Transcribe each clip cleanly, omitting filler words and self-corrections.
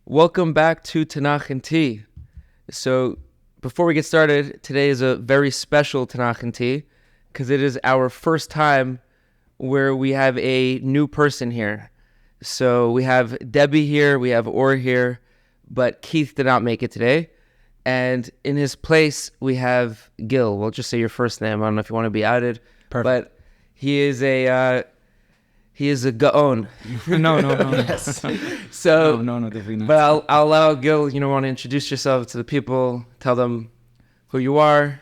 Welcome back to Tanach Tea. So before we get started, today is a very special Tanach Tea because it is our first time where we have a new person here. So we have Debbie here, we have Or here, but Keith did not make it today. And in his place, we have Gil. We'll just say your first name. I don't know if you want to be outed. Perfect. But he is a gaon. No. Yes. So No, definitely not. But I'll allow Gil, want to introduce yourself to the people, tell them who you are.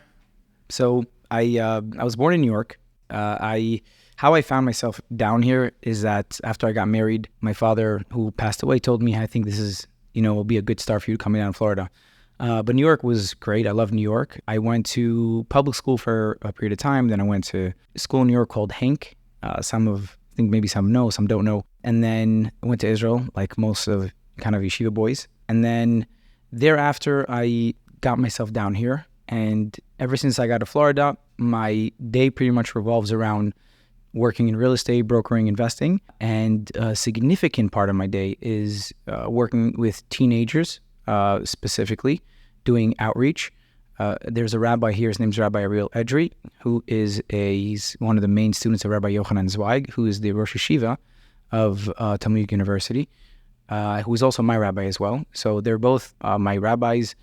So I was born in New York. How I found myself down here is that after I got married, my father, who passed away, told me, I think this is, will be a good start for you coming down to Florida. But New York was great. I love New York. I went to public school for a period of time. Then I went to school in New York called Hank. I think maybe some know, some don't know. And then I went to Israel, like most of kind of yeshiva boys. And then thereafter, I got myself down here. And ever since I got to Florida, my day pretty much revolves around working in real estate, brokering, investing. And a significant part of my day is working with teenagers, specifically doing outreach. There's a rabbi here, his name's Rabbi Edery, who is he's one of the main students of Rabbi Yochanan Zweig, who is the Rosh Yeshiva of Talmud University, who is also my rabbi as well. So they're both my rabbis,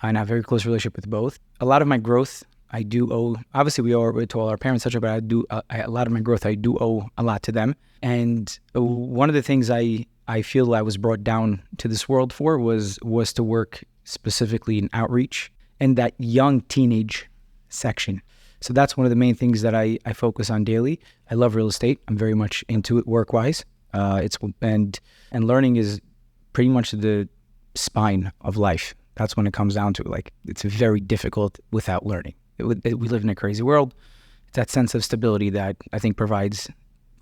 and I have a very close relationship with both. A lot of my growth I do owe, obviously we owe it to all our parents, etc., but a lot of my growth I do owe a lot to them. And one of the things I feel I was brought down to this world for was to work specifically in outreach and that young teenage section. So that's one of the main things that I focus on daily. I love real estate. I'm very much into it work-wise. And learning is pretty much the spine of life. That's when it comes down to it. Like, it's very difficult without learning. We live in a crazy world. It's that sense of stability that I think provides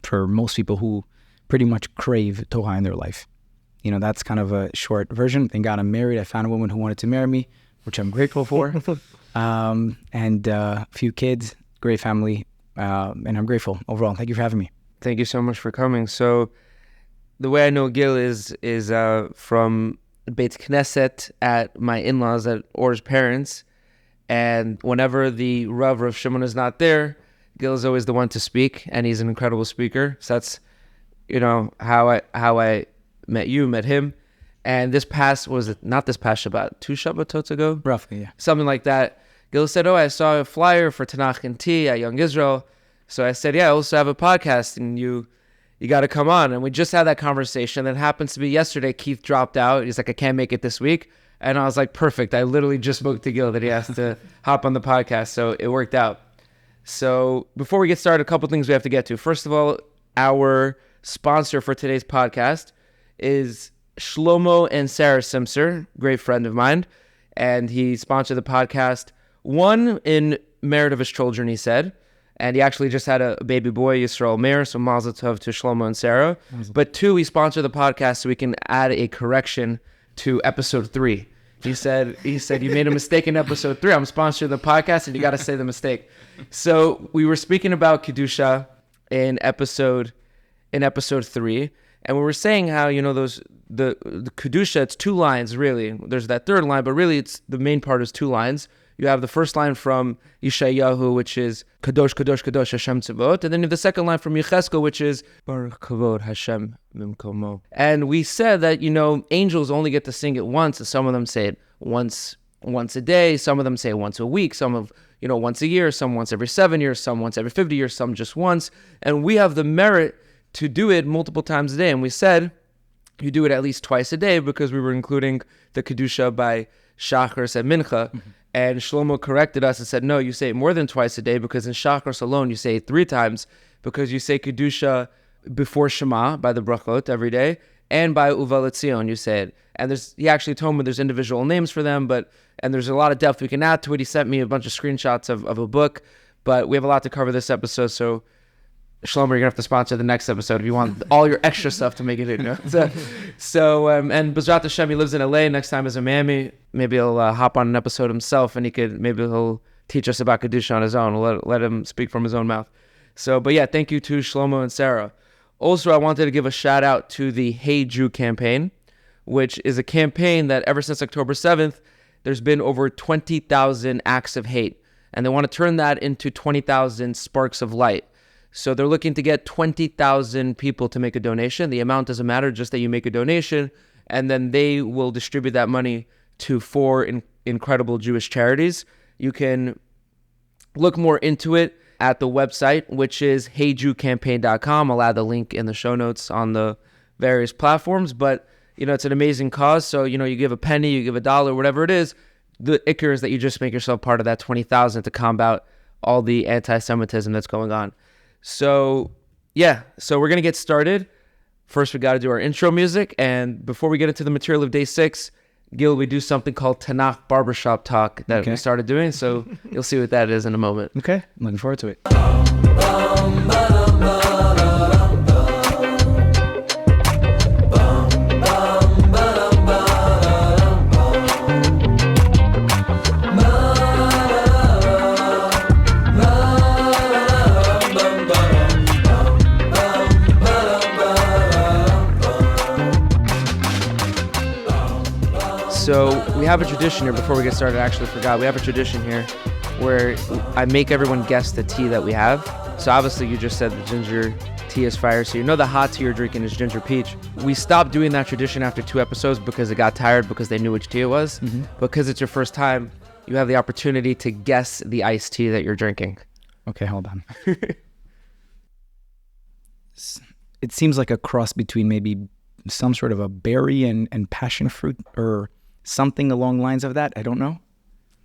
for most people who pretty much crave Torah in their life. That's kind of a short version. Thank God I'm married. I found a woman who wanted to marry me, which I'm grateful for. And a few kids, great family, and I'm grateful overall. Thank you for having me. Thank you so much for coming. So the way I know Gil is from Beit Knesset at my in-laws, at Or's parents. And whenever the Rav Shimon is not there, Gil is always the one to speak, and he's an incredible speaker. So that's, how I met him. And not this past Shabbat, 2 Shabbatot ago? Roughly, yeah. Something like that. Gil said, I saw a flyer for Tanach Tea at Young Israel. So I said, yeah, I also have a podcast, and you got to come on. And we just had that conversation. That happens to be yesterday. Keith dropped out. He's like, I can't make it this week. And I was like, perfect. I literally just spoke to Gil that he has to hop on the podcast. So it worked out. So before we get started, a couple things we have to get to. First of all, our sponsor for today's podcast is Shlomo and Sarah Simser, great friend of mine. And he sponsored the podcast, one, in merit of his children, he said. And he actually just had a baby boy, Yisrael Meir, so mazel tov to Shlomo and Sarah. But 2, he sponsored the podcast so we can add a correction to episode 3. He said, you made a mistake in episode 3. I'm sponsoring the podcast, and you got to say the mistake. So we were speaking about Kedusha in episode 3, and we were saying how, the Kedusha, it's 2 lines, really. There's that third line, but really it's the main part is 2 lines. You have the first line from Yeshayahu, which is Kadosh, Kadosh, Kadosh, Hashem Tzavot. And then you have the second line from Yecheskel, which is Baruch Kavod, Hashem Mimkomo. And we said that, angels only get to sing it once. And some of them say it once a day. Some of them say it once a week. Some of, once a year. Some once every 7 years. Some once every 50 years. Some just once. And we have the merit to do it multiple times a day. And we said you do it at least twice a day because we were including the Kedusha by Shachar and Mincha. Mm-hmm. And Shlomo corrected us and said, no, you say it more than twice a day because in Shachar alone you say it 3 times because you say Kedusha before Shema by the brachot every day and by Uva L'Tzion you say it. And he actually told me there's individual names for them, and there's a lot of depth we can add to it. He sent me a bunch of screenshots of a book, but we have a lot to cover this episode, so Shlomo, you're going to have to sponsor the next episode if you want all your extra stuff to make it in. And Bezrat Hashem, he lives in LA. Next time he's in Miami, maybe he'll hop on an episode himself, and he'll teach us about Kedusha on his own. We'll let him speak from his own mouth. But yeah, thank you to Shlomo and Sarah. Also, I wanted to give a shout out to the Hey Jew campaign, which is a campaign that ever since October 7th, there's been over 20,000 acts of hate. And they want to turn that into 20,000 sparks of light. So they're looking to get 20,000 people to make a donation. The amount doesn't matter, just that you make a donation. And then they will distribute that money to 4 incredible Jewish charities. You can look more into it at the website, which is heyjewcampaign.com. I'll add the link in the show notes on the various platforms. But, it's an amazing cause. So, you give a penny, you give $1, whatever it is. The ikr is that you just make yourself part of that 20,000 to combat all the anti-Semitism that's going on. So, so we're going to get started. First, we got to do our intro music. And before we get into the material of day 6, Gil, we do something called Tanach Barbershop Talk that we started doing. So you'll see what that is in a moment. Okay. I'm looking forward to it. So we have a tradition here, before we get started, I actually forgot. We have a tradition here where I make everyone guess the tea that we have. So obviously you just said the ginger tea is fire. So the hot tea you're drinking is ginger peach. We stopped doing that tradition after 2 episodes because it got tired because they knew which tea it was. Mm-hmm. Because it's your first time, you have the opportunity to guess the iced tea that you're drinking. Okay, hold on. It seems like a cross between maybe some sort of a berry and passion fruit or something along the lines of that. I don't know.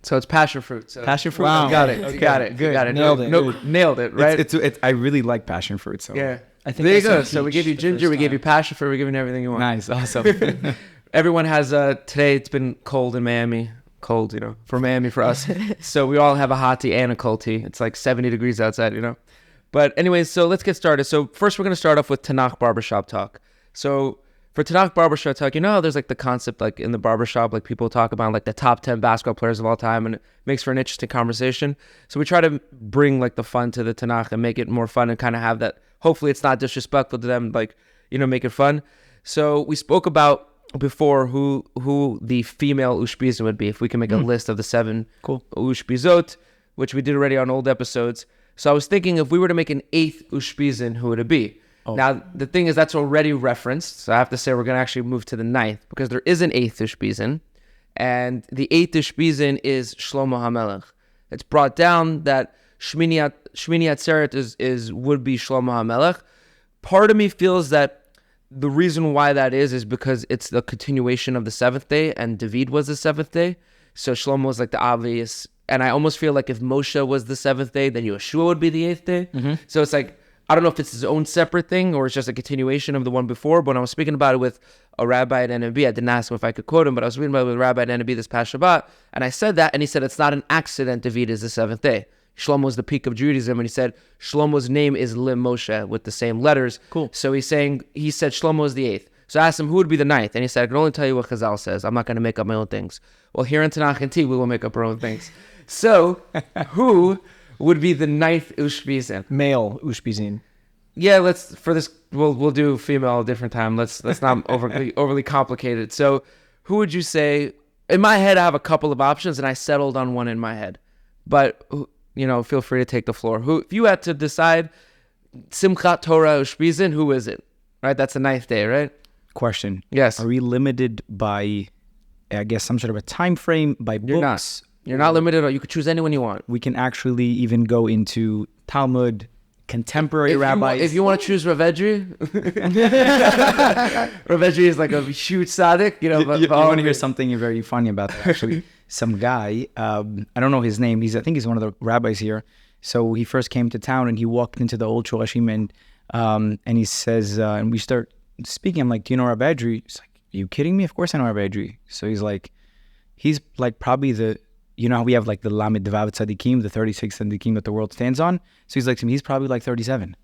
So it's passion fruit. So passion fruit. Wow. Got it. Okay. Got it. Good. Got it. Nailed it. No, nailed it. Right. It's I really like passion fruit. So yeah. I think there you go. So we gave you ginger. We gave you passion fruit. We're giving you everything you want. Nice. Awesome. Everyone has today. It's been cold in Miami. Cold, for Miami for us. So we all have a hot tea and a cold tea. It's like 70 degrees outside. But anyways, so let's get started. So first, we're gonna start off with Tanach Barbershop Talk. So for Tanach Barbershop Talk, there's like the concept, like in the barbershop, like people talk about like the top 10 basketball players of all time, and it makes for an interesting conversation. So we try to bring like the fun to the Tanach and make it more fun and kind of have that. Hopefully it's not disrespectful to them, like, make it fun. So we spoke about before who the female Ushpizin would be, if we can make a list of the 7 Ushpizot, which we did already on old episodes. So I was thinking, if we were to make an 8th Ushpizin, who would it be? Oh. Now, the thing is, that's already referenced. So I have to say we're going to actually move to the 9th because there is an 8th Ushpizin. And the 8th Ushpizin is Shlomo Hamelech. It's brought down that Shmini Atzeret would be Shlomo Hamelech. Part of me feels that the reason why that is because it's the continuation of the 7th day, and David was the 7th day. So Shlomo is like the obvious. And I almost feel like if Moshe was the 7th day, then Yeshua would be the 8th day. Mm-hmm. So it's like, I don't know if it's his own separate thing or it's just a continuation of the one before. But when I was speaking about it with a rabbi at NMB, I didn't ask him if I could quote him, but I was speaking about it with a rabbi at NMB this past Shabbat, and I said that, and he said it's not an accident David is the 7th day. Shlomo is the peak of Judaism, and he said Shlomo's name is Lim Moshe with the same letters. Cool. So he said Shlomo is the 8th. So I asked him who would be the 9th, and he said I can only tell you what Chazal says. I'm not going to make up my own things. Well, here in Tanach Tea, we will make up our own things. So who would be the 9th Ushpizin? Male Ushpizin. Yeah, we'll do female a different time. Let's not overly complicated. So who would you say? In my head, I have a couple of options, and I settled on one in my head. But feel free to take the floor. Who, if you had to decide, Simchat Torah Ushpizin, who is it? Right, that's the 9th day, right? Question. Yes. Are we limited by, I guess, some sort of a time frame by books? You're not limited. You could choose anyone you want. We can actually even go into Talmud, contemporary rabbis. If you want to choose Rav Edery, Rav Edery is like a huge tzaddik. You want to hear something very funny about that? Actually, some guy, I don't know his name. I think he's one of the rabbis here. So he first came to town and he walked into the old Shorashim and he says, and we start speaking. I'm like, do you know Rav Edery? He's like, are you kidding me? Of course I know Rav Edery. So he's like probably the. You know how we have like the Lamed Devav Tzadikim, the 36 Tzadikim that the world stands on? So he's like to me, he's probably like 37.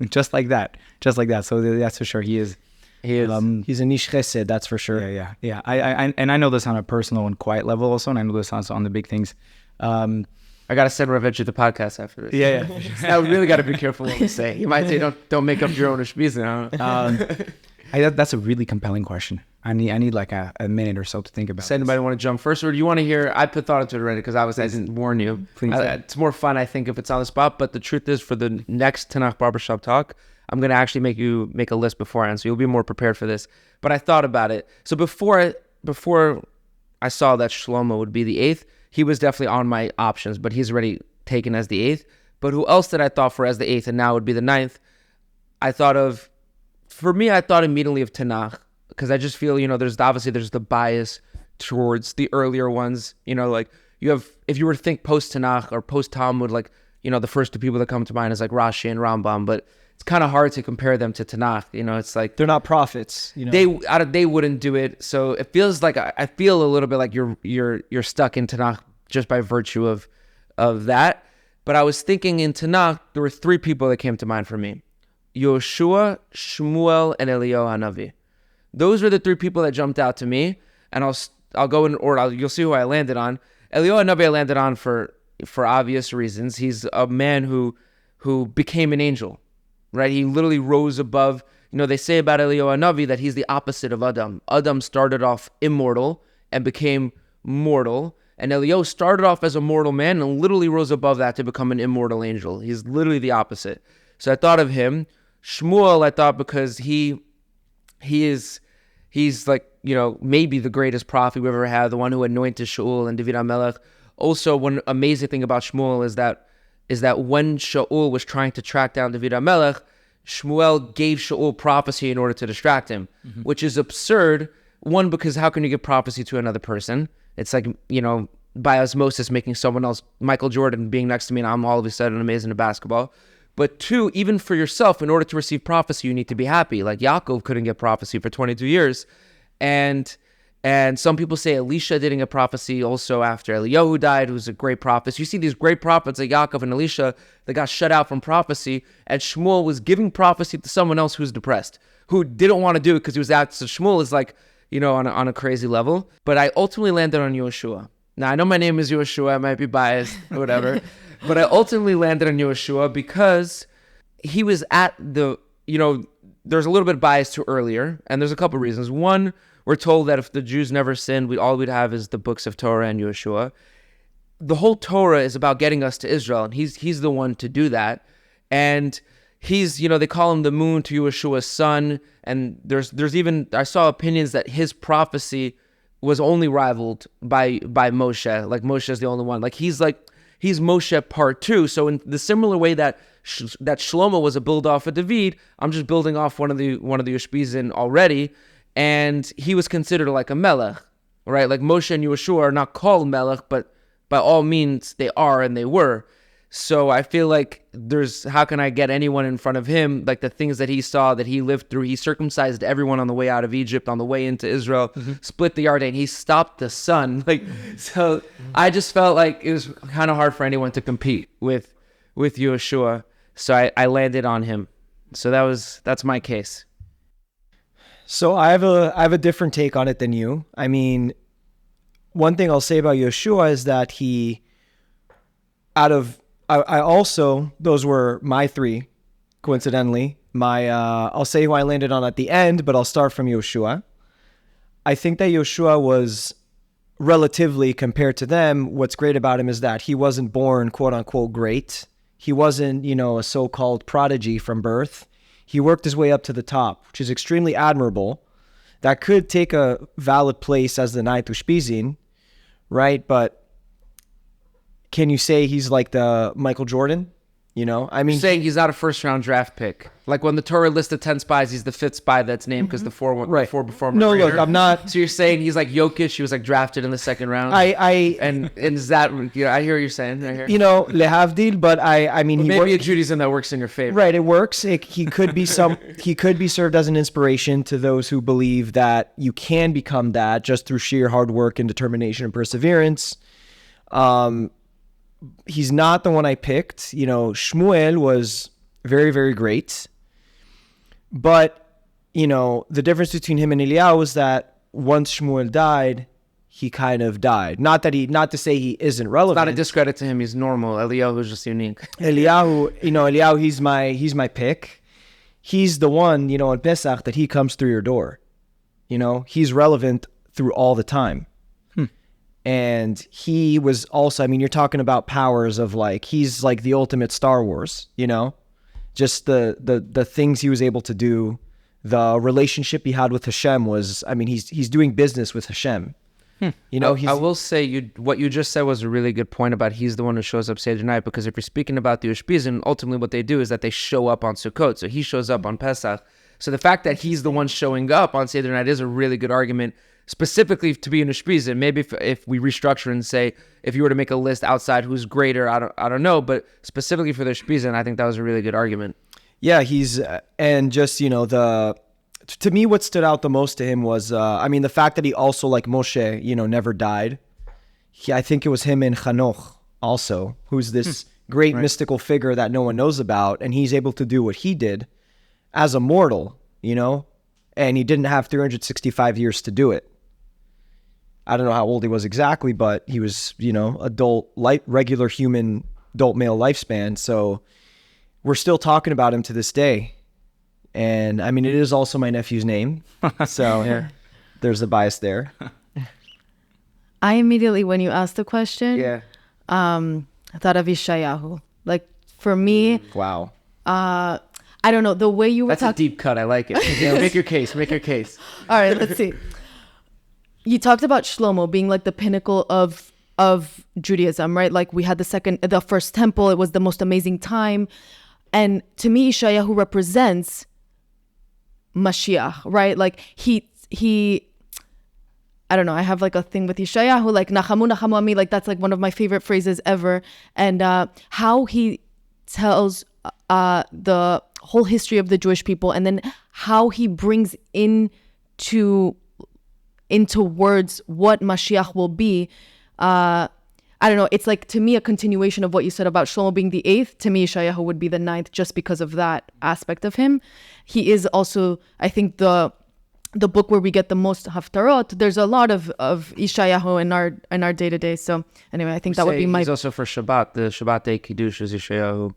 Just like that. So that's for sure. He is. He's a nish chesed, that's for sure. Yeah. I know this on a personal and quiet level also, and I know this also on the big things. I got to send Rav Edery the podcast after this. Yeah. I really got to be careful what we say. You might say, don't make up your own Ushpizin. That's a really compelling question. I need like a minute or so to think about. Does anybody want to jump first, or do you want to hear? I put thought into it already because I didn't warn you. Please. It's more fun, I think, if it's on the spot. But the truth is, for the next Tanach Barbershop Talk, I'm gonna actually make you make a list beforehand, so you'll be more prepared for this. But I thought about it. So before I saw that Shlomo would be the 8th, he was definitely on my options, but he's already taken as the 8th. But who else did I thought for as the 8th, and now would be the 9th? I thought immediately of Tanakh, because I just feel, there's the bias towards the earlier ones. Like you have, if you were to think post-Tanakh or post-Talmud, like, the first two people that come to mind is like Rashi and Rambam, but it's kind of hard to compare them to Tanakh. It's like they're not prophets. They wouldn't do it. So it feels like I feel a little bit like you're stuck in Tanakh just by virtue of that. But I was thinking in Tanakh, there were 3 people that came to mind for me: Yoshua, Shmuel, and Eliyahu Hanavi. Those were the 3 people that jumped out to me, and I'll go in order. You'll see who I landed on. Eliyahu Hanavi I landed on for obvious reasons. He's a man who became an angel, right? He literally rose above. They say about Eliyahu Hanavi that he's the opposite of Adam. Adam started off immortal and became mortal, and Eliyahu started off as a mortal man and literally rose above that to become an immortal angel. He's literally the opposite. So I thought of him. Shmuel, I thought because he's like, maybe the greatest prophet we ever had, the one who anointed Shaul and David Hamelech. Also, one amazing thing about Shmuel is that when Shaul was trying to track down David Hamelech, Shmuel gave Shaul prophecy in order to distract him, which is absurd. One, because how can you give prophecy to another person? It's like, by osmosis, making someone else, Michael Jordan being next to me, and I'm all of a sudden amazing at basketball. But 2, even for yourself, in order to receive prophecy, you need to be happy. Like Yaakov couldn't get prophecy for 22 years. And some people say Elisha didn't get prophecy also after Eliyahu died, who's a great prophet. So you see these great prophets like Yaakov and Elisha that got shut out from prophecy, and Shmuel was giving prophecy to someone else who's depressed, who didn't want to do it because he was out. So Shmuel is like, on a crazy level. But I ultimately landed on Yoshua. Now, I know my name is Yoshua. I might be biased or whatever. But I ultimately landed on Yoshua because he was at the, there's a little bit of bias to earlier, and there's a couple of reasons. One, we're told that if the Jews never sinned, all we'd have is the books of Torah and Yoshua. The whole Torah is about getting us to Israel, and he's the one to do that. And he's, they call him the moon to Yeshua's son, and there's even, I saw opinions that his prophecy was only rivaled by Moshe. Like Moshe is the only one. Like he's Moshe part 2. So in the similar way that Shlomo was a build off of David, I'm just building off one of the Ushpizin already, and he was considered like a melech, right? Like Moshe and Yeshua are not called melech, but by all means they are and they were. So I feel like how can I get anyone in front of him? Like the things that he saw, that he lived through, he circumcised everyone on the way out of Egypt, on the way into Israel, split the Yarden, he stopped the sun. So I just felt like it was kind of hard for anyone to compete with Yeshua. So I landed on him. So that's my case. So I have a different take on it than you. I mean, one thing I'll say about Yeshua is that I also, those were my 3, coincidentally. I'll say who I landed on at the end, but I'll start from Yeshua. I think that Yeshua was relatively, compared to them, what's great about him is that he wasn't born, quote unquote, great. He wasn't, a so-called prodigy from birth. He worked his way up to the top, which is extremely admirable. That could take a valid place as the 9th Ushpizin, right? But can you say he's like the Michael Jordan? I mean, you're saying he's not a first-round draft pick. Like when the Torah listed 10 spies, he's the 5th spy that's named because the 4 before him. No, look, I'm not. So you're saying he's like Jokic? He was like drafted in the 2nd round. And is that? I hear what you're saying. Lehavdil, but I mean, maybe a Judaism that works in your favor. Right, it works. He could be he could be served as an inspiration to those who believe that you can become that just through sheer hard work and determination and perseverance. He's not the one I picked. Shmuel was very, very great. But, the difference between him and Eliyahu was that once Shmuel died, he kind of died. Not to say he isn't relevant. It's not a discredit to him. He's normal. Eliyahu is just unique. Eliyahu, he's my pick. He's the one, in Pesach that he comes through your door. You know, he's relevant through all the time. And he was also, I mean, you're talking about powers of like, he's like the ultimate Star Wars, you know, just the things he was able to do, the relationship he had with Hashem was, I mean, he's doing business with Hashem. You know, I will say what you just said was a really good point about he's the one who shows up Seder night, because if you're speaking about the Ushpizin, ultimately what they do is that they show up on Sukkot. So he shows up on Pesach. So the fact that he's the one showing up on Seder night is a really good argument, specifically to be an Ushpizin. Maybe if we restructure and say, if you were to make a list outside who's greater, I don't know, but specifically for the Ushpizin, I think that was a really good argument. Yeah, he's, and just, you know, to me, what stood out the most to him was, I mean, the fact that he also, like Moshe, you know, never died. I think it was him and Hanoch also, who's this great mystical figure that no one knows about, and he's able to do what he did as a mortal, you know, and he didn't have 365 years to do it. I don't know how old he was exactly, but he was, you know, regular human, adult male lifespan. So we're still talking about him to this day. And I mean, it is also my nephew's name. So there's a bias there. I immediately, when you asked the question, Yeah. I thought of Yeshayahu. Like, for me, Wow. I don't know, the way you were That's a talking. deep cut. I like it. Yeah, make your case. Make your case. All right, let's see. You talked about Shlomo being like the pinnacle of Judaism, right? Like, we had the first temple. It was the most amazing time. And to me, Yeshayahu represents Mashiach, right? Like, he I don't know, I have like a thing with Yeshayahu, like Nachamu, Nachamu Ami, like that's like one of my favorite phrases ever. And how he tells the whole history of the Jewish people, and then how he brings into words what Mashiach will be. I don't know, it's like, to me, a continuation of what you said about Shlomo being the 8th. To me, Yeshayahu would be the 9th just because of that aspect of him. He is also, I think, the book where we get the most haftarot. There's a lot of Yeshayahu in our day-to-day. So anyway, I think that would be my... He's also for Shabbat. The Shabbat day Kiddush is Yeshayahu.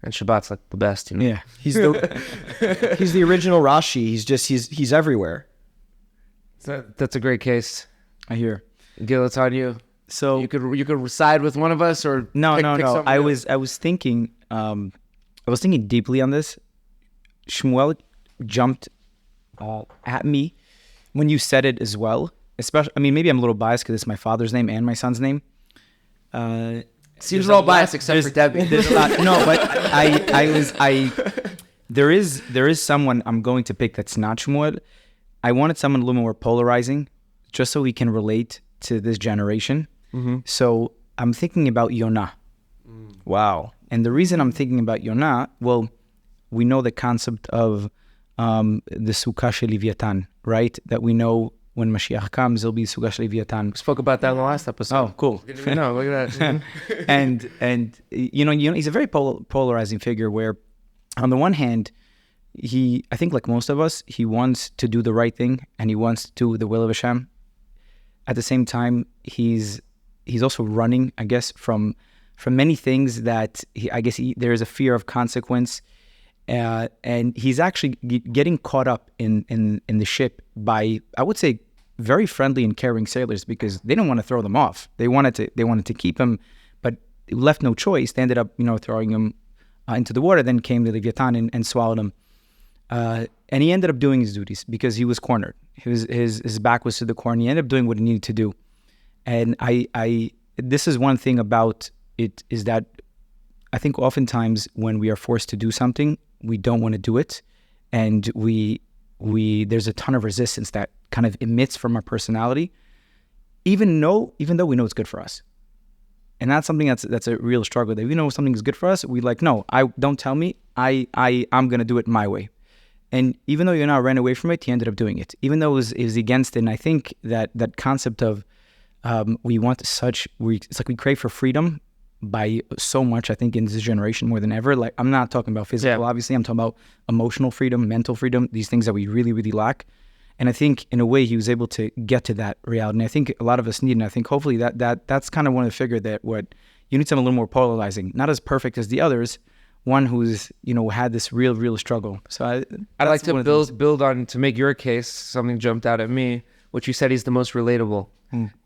And Shabbat's like the best, you know? Yeah. He's the original Rashi. He's everywhere. That's a great case. I hear. Gil, it's on you. So You could side with one of us, or no. someone I else. was thinking deeply on this. Shmuel jumped at me when you said it as well. Especially, I mean, maybe I'm a little biased because it's my father's name and my son's name. Seems we're all biased except for Debbie. There's a lot. No, but there is someone I'm going to pick that's not Shmuel. I wanted someone a little more polarizing, just so we can relate to this generation. Mm-hmm. So I'm thinking about Yona. Wow. And the reason I'm thinking about Yona, well, we know the concept of the Sukkah Shel Leviathan, right? That we know when Mashiach comes, there'll be Sukkah Shel Leviathan. We spoke about that in the last episode. Oh, cool. No, look at that. and you know, he's a very polarizing figure where, on the one hand, I think like most of us, he wants to do the right thing and he wants to do the will of Hashem. At the same time, he's also running, I guess, from many things that there is a fear of consequence, and he's actually getting caught up in the ship by, I would say, very friendly and caring sailors, because they didn't want to throw them off. They wanted to keep him, but left no choice. They ended up, throwing him into the water. Then came the Leviathan and swallowed him. And he ended up doing his duties because he was cornered. His back was to the corner. He ended up doing what he needed to do. And this is one thing about it, is that I think oftentimes when we are forced to do something, we don't want to do it. And there's a ton of resistance that kind of emits from our personality, even though we know it's good for us. And that's something that's a real struggle. That we know something is good for us, we like, no, don't tell me. I'm going to do it my way. And even though Yonah ran away from it, he ended up doing it, even though it was against it. And I think that concept of it's like we crave for freedom by so much, I think, in this generation more than ever. Like, I'm not talking about physical, obviously. I'm talking about emotional freedom, mental freedom, these things that we really, really lack. And I think, in a way, he was able to get to that reality. And I think a lot of us need, and I think hopefully that's kind of one of the figure that what you need something a little more polarizing, not as perfect as the others, one who's had this real struggle. So I'd like to build on to make your case. Something jumped out at me, which you said he's the most relatable.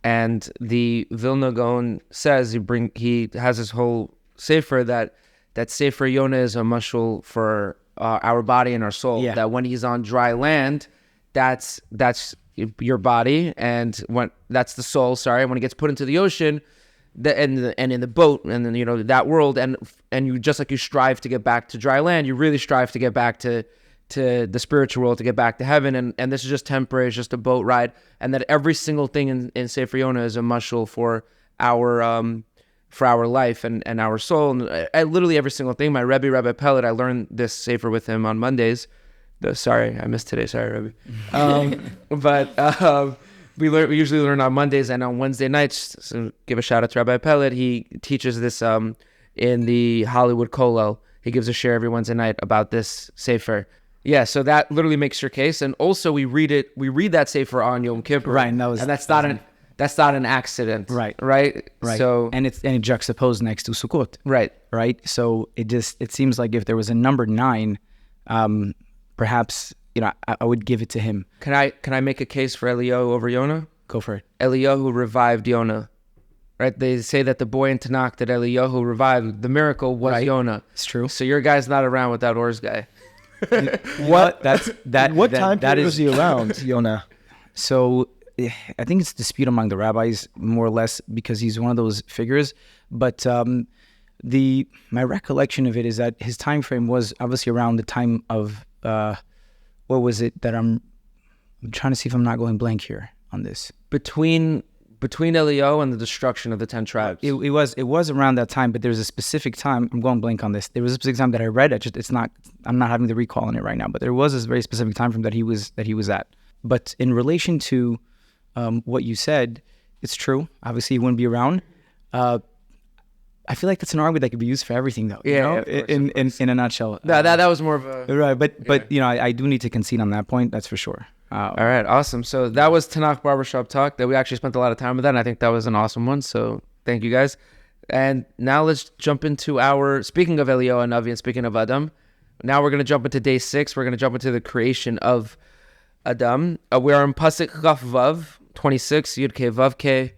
And the Vilna Gaon says he has his whole sefer that Sefer Yona is a mashul for our body and our soul. Yeah. That when he's on dry land, that's your body, and that's the soul. Sorry, when he gets put into the ocean, and in the boat, and then that world, and you just like you strive to get back to dry land, you really strive to get back to the spiritual world, to get back to heaven, and this is just temporary, it's just a boat ride, and that every single thing in Sefer Yona is a mashul for our life and our soul, and literally every single thing. My Rebbe, Rabbi Peled, I learned this sefer with him on Mondays. Sorry, I missed today. Sorry, Rebbe. But we usually learn on Mondays and on Wednesday nights. So give a shout out to Rabbi Peled. He teaches this in the Hollywood Kollel. He gives a share every Wednesday night about this sefer. Yeah, so that literally makes your case. And also we read that sefer on Yom Kippur. Right, and that's not an accident. Right. So it juxtaposed next to Sukkot. Right. So it seems like if there was a number 9, perhaps I would give it to him. Can I make a case for Eliyahu over Yona? Go for it. Eliyahu revived Yona. Right? They say that the boy in Tanakh that Eliyahu revived, the miracle was Yona. It's true. So your guy's not around with that Or's guy. What time period was he around, Yona? So I think it's a dispute among the rabbis, more or less, because he's one of those figures. But my recollection of it is that his time frame was obviously around the time of what was it that I'm trying to see if I'm not going blank here on this. Between Eliyahu and the destruction of the 10 tribes. It was around that time, but there's a specific time. I'm going blank on this. There was a specific time that I read. I'm not having the recall on it right now, but there was this very specific time frame that he was at. But in relation to what you said, it's true. Obviously, he wouldn't be around. I feel like that's an argument that could be used for everything, though. Yeah, in a nutshell. That was more of a right. But I do need to concede on that point. That's for sure. All right, awesome. So that was Tanach Barbershop Talk. That we actually spent a lot of time with that, and I think that was an awesome one. So thank you guys. And now let's jump into speaking of Eliyahu and Navi, and speaking of Adam, now we're going to jump into day 6. We're going to jump into the creation of Adam. We are in Pasuk Chaf Vav 26, Yud Ke Vav Ke.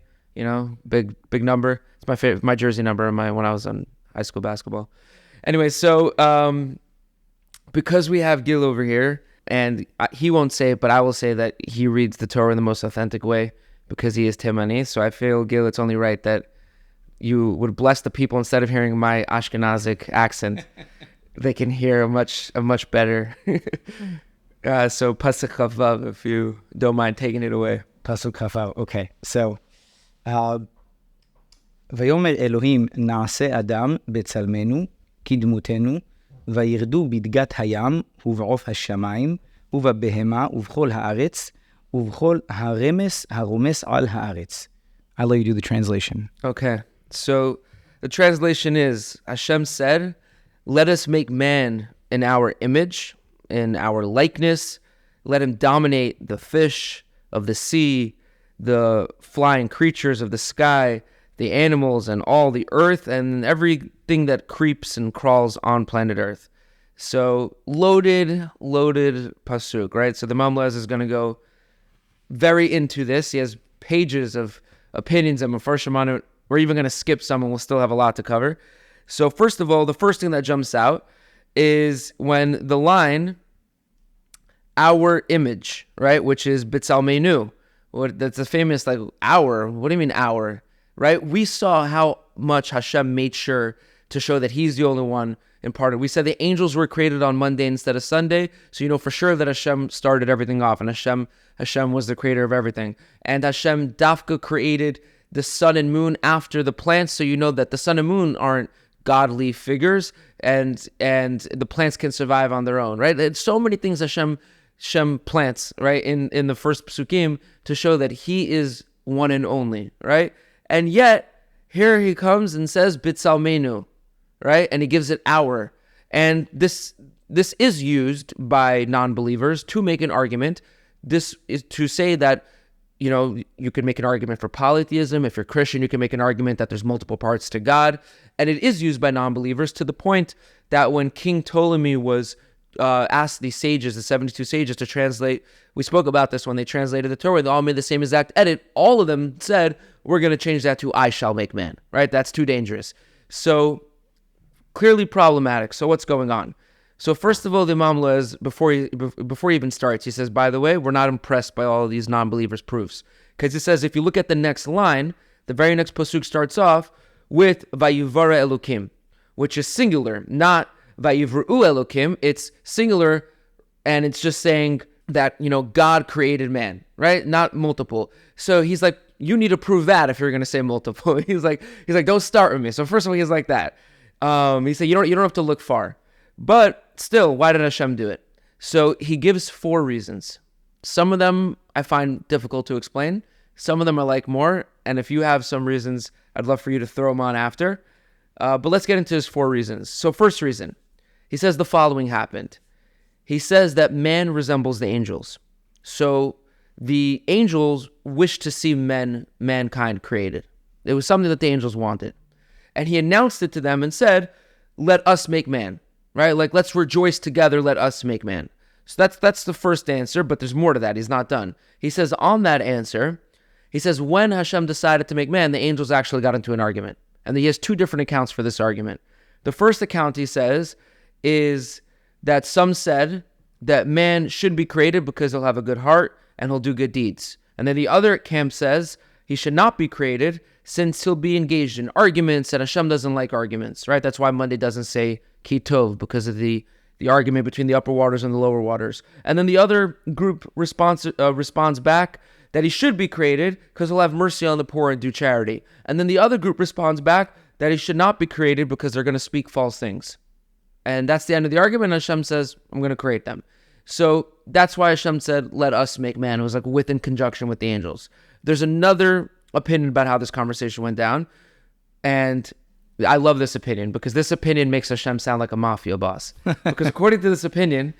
Big number. It's my jersey number when I was on high school basketball. Anyway, so because we have Gil over here, and he won't say it, but I will say that he reads the Torah in the most authentic way because he is Timani. So I feel, Gil, it's only right that you would bless the people instead of hearing my Ashkenazic accent. They can hear a much better. So Pasuk Chaf Vav, if you don't mind taking it away. Pasuk Chaf Vav. Okay, so. ויאמר אלוהים נעשה אדם בצלמנו כדמותנו וירדו בדגת הים ובעוף השמיים ובבהמה ובכל הארץ ובכל הרמס הרומס על הארץ. I'll let you do the translation. Okay, so the translation is, Hashem said, let us make man in our image, in our likeness. Let him dominate the fish of the sea, the flying creatures of the sky, the animals and all the earth, and everything that creeps and crawls on planet Earth. So loaded pasuk, right? So the Mamlez is going to go very into this. He has pages of opinions and mafarshim on it. We're even going to skip some, and we'll still have a lot to cover. So first of all, the first thing that jumps out is when the line, our image, right, which is B'Tzalmeinu. That's a famous, our. What do you mean our? Right? We saw how much Hashem made sure to show that he's the only one imparted. We said the angels were created on Monday instead of Sunday, so you know for sure that Hashem started everything off, and Hashem was the creator of everything. And Hashem Dafka created the sun and moon after the plants, so you know that the sun and moon aren't godly figures, and the plants can survive on their own, right? There's so many things Hashem plants, right, in the first psukim to show that he is one and only, right? And yet, here he comes and says, B'Tzalmeinu, right? And he gives it our. And this is used by non-believers to make an argument. This is to say that you could make an argument for polytheism. If you're Christian, you can make an argument that there's multiple parts to God. And it is used by non-believers to the point that when King Ptolemy was asked the 72 sages to translate, we spoke about this when they translated the Torah, they all made the same exact edit. All of them said, we're going to change that to I shall make man, right? That's too dangerous. So clearly problematic. So what's going on? So first of all, the Imam Lez, before he even starts, he says, by the way, we're not impressed by all of these non-believers' proofs. Because he says, if you look at the next line, the very next pasuk starts off with Vayivara Elokim, which is singular, not Vayivru Elokim. It's singular, and it's just saying that, God created man, right? Not multiple. So he's like, you need to prove that if you're going to say multiple. He's like, don't start with me. So first of all, he's like that. He said, you don't have to look far. But still, why did Hashem do it? So he gives 4 reasons. Some of them I find difficult to explain. Some of them I like more. And if you have some reasons, I'd love for you to throw them on after. But let's get into his 4 reasons. So first reason, he says the following happened. He says that man resembles the angels. So the angels wished to see mankind created. It was something that the angels wanted. And he announced it to them and said, let us make man. Right? Like, let's rejoice together, let us make man. So that's the first answer, but there's more to that. He's not done. He says on that answer, he says when Hashem decided to make man, the angels actually got into an argument. And he has 2 different accounts for this argument. The first account, he says, is that some said that man should be created because he'll have a good heart and he'll do good deeds. And then the other camp says he should not be created since he'll be engaged in arguments, and Hashem doesn't like arguments, right? That's why Monday doesn't say Ki Tov, because of the argument between the upper waters and the lower waters. And then the other group responds back that he should be created because he'll have mercy on the poor and do charity. And then the other group responds back that he should not be created because they're going to speak false things. And that's the end of the argument. Hashem says, I'm going to create them. So that's why Hashem said, let us make man. It was like in conjunction with the angels. There's another opinion about how this conversation went down. And I love this opinion because this opinion makes Hashem sound like a mafia boss. Because according to this opinion,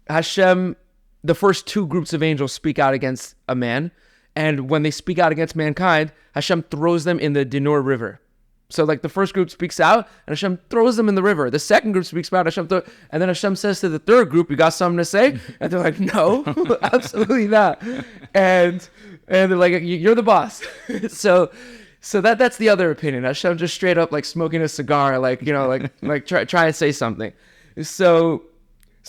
Hashem, the first 2 groups of angels speak out against a man. And when they speak out against mankind, Hashem throws them in the Dinur River. So like the first group speaks out and Hashem throws them in the river. The second group speaks out, and then Hashem says to the third group, you got something to say? And they're like, no, absolutely not. And they're like, you're the boss. So that's the other opinion. Hashem just straight up like smoking a cigar, like try and say something. So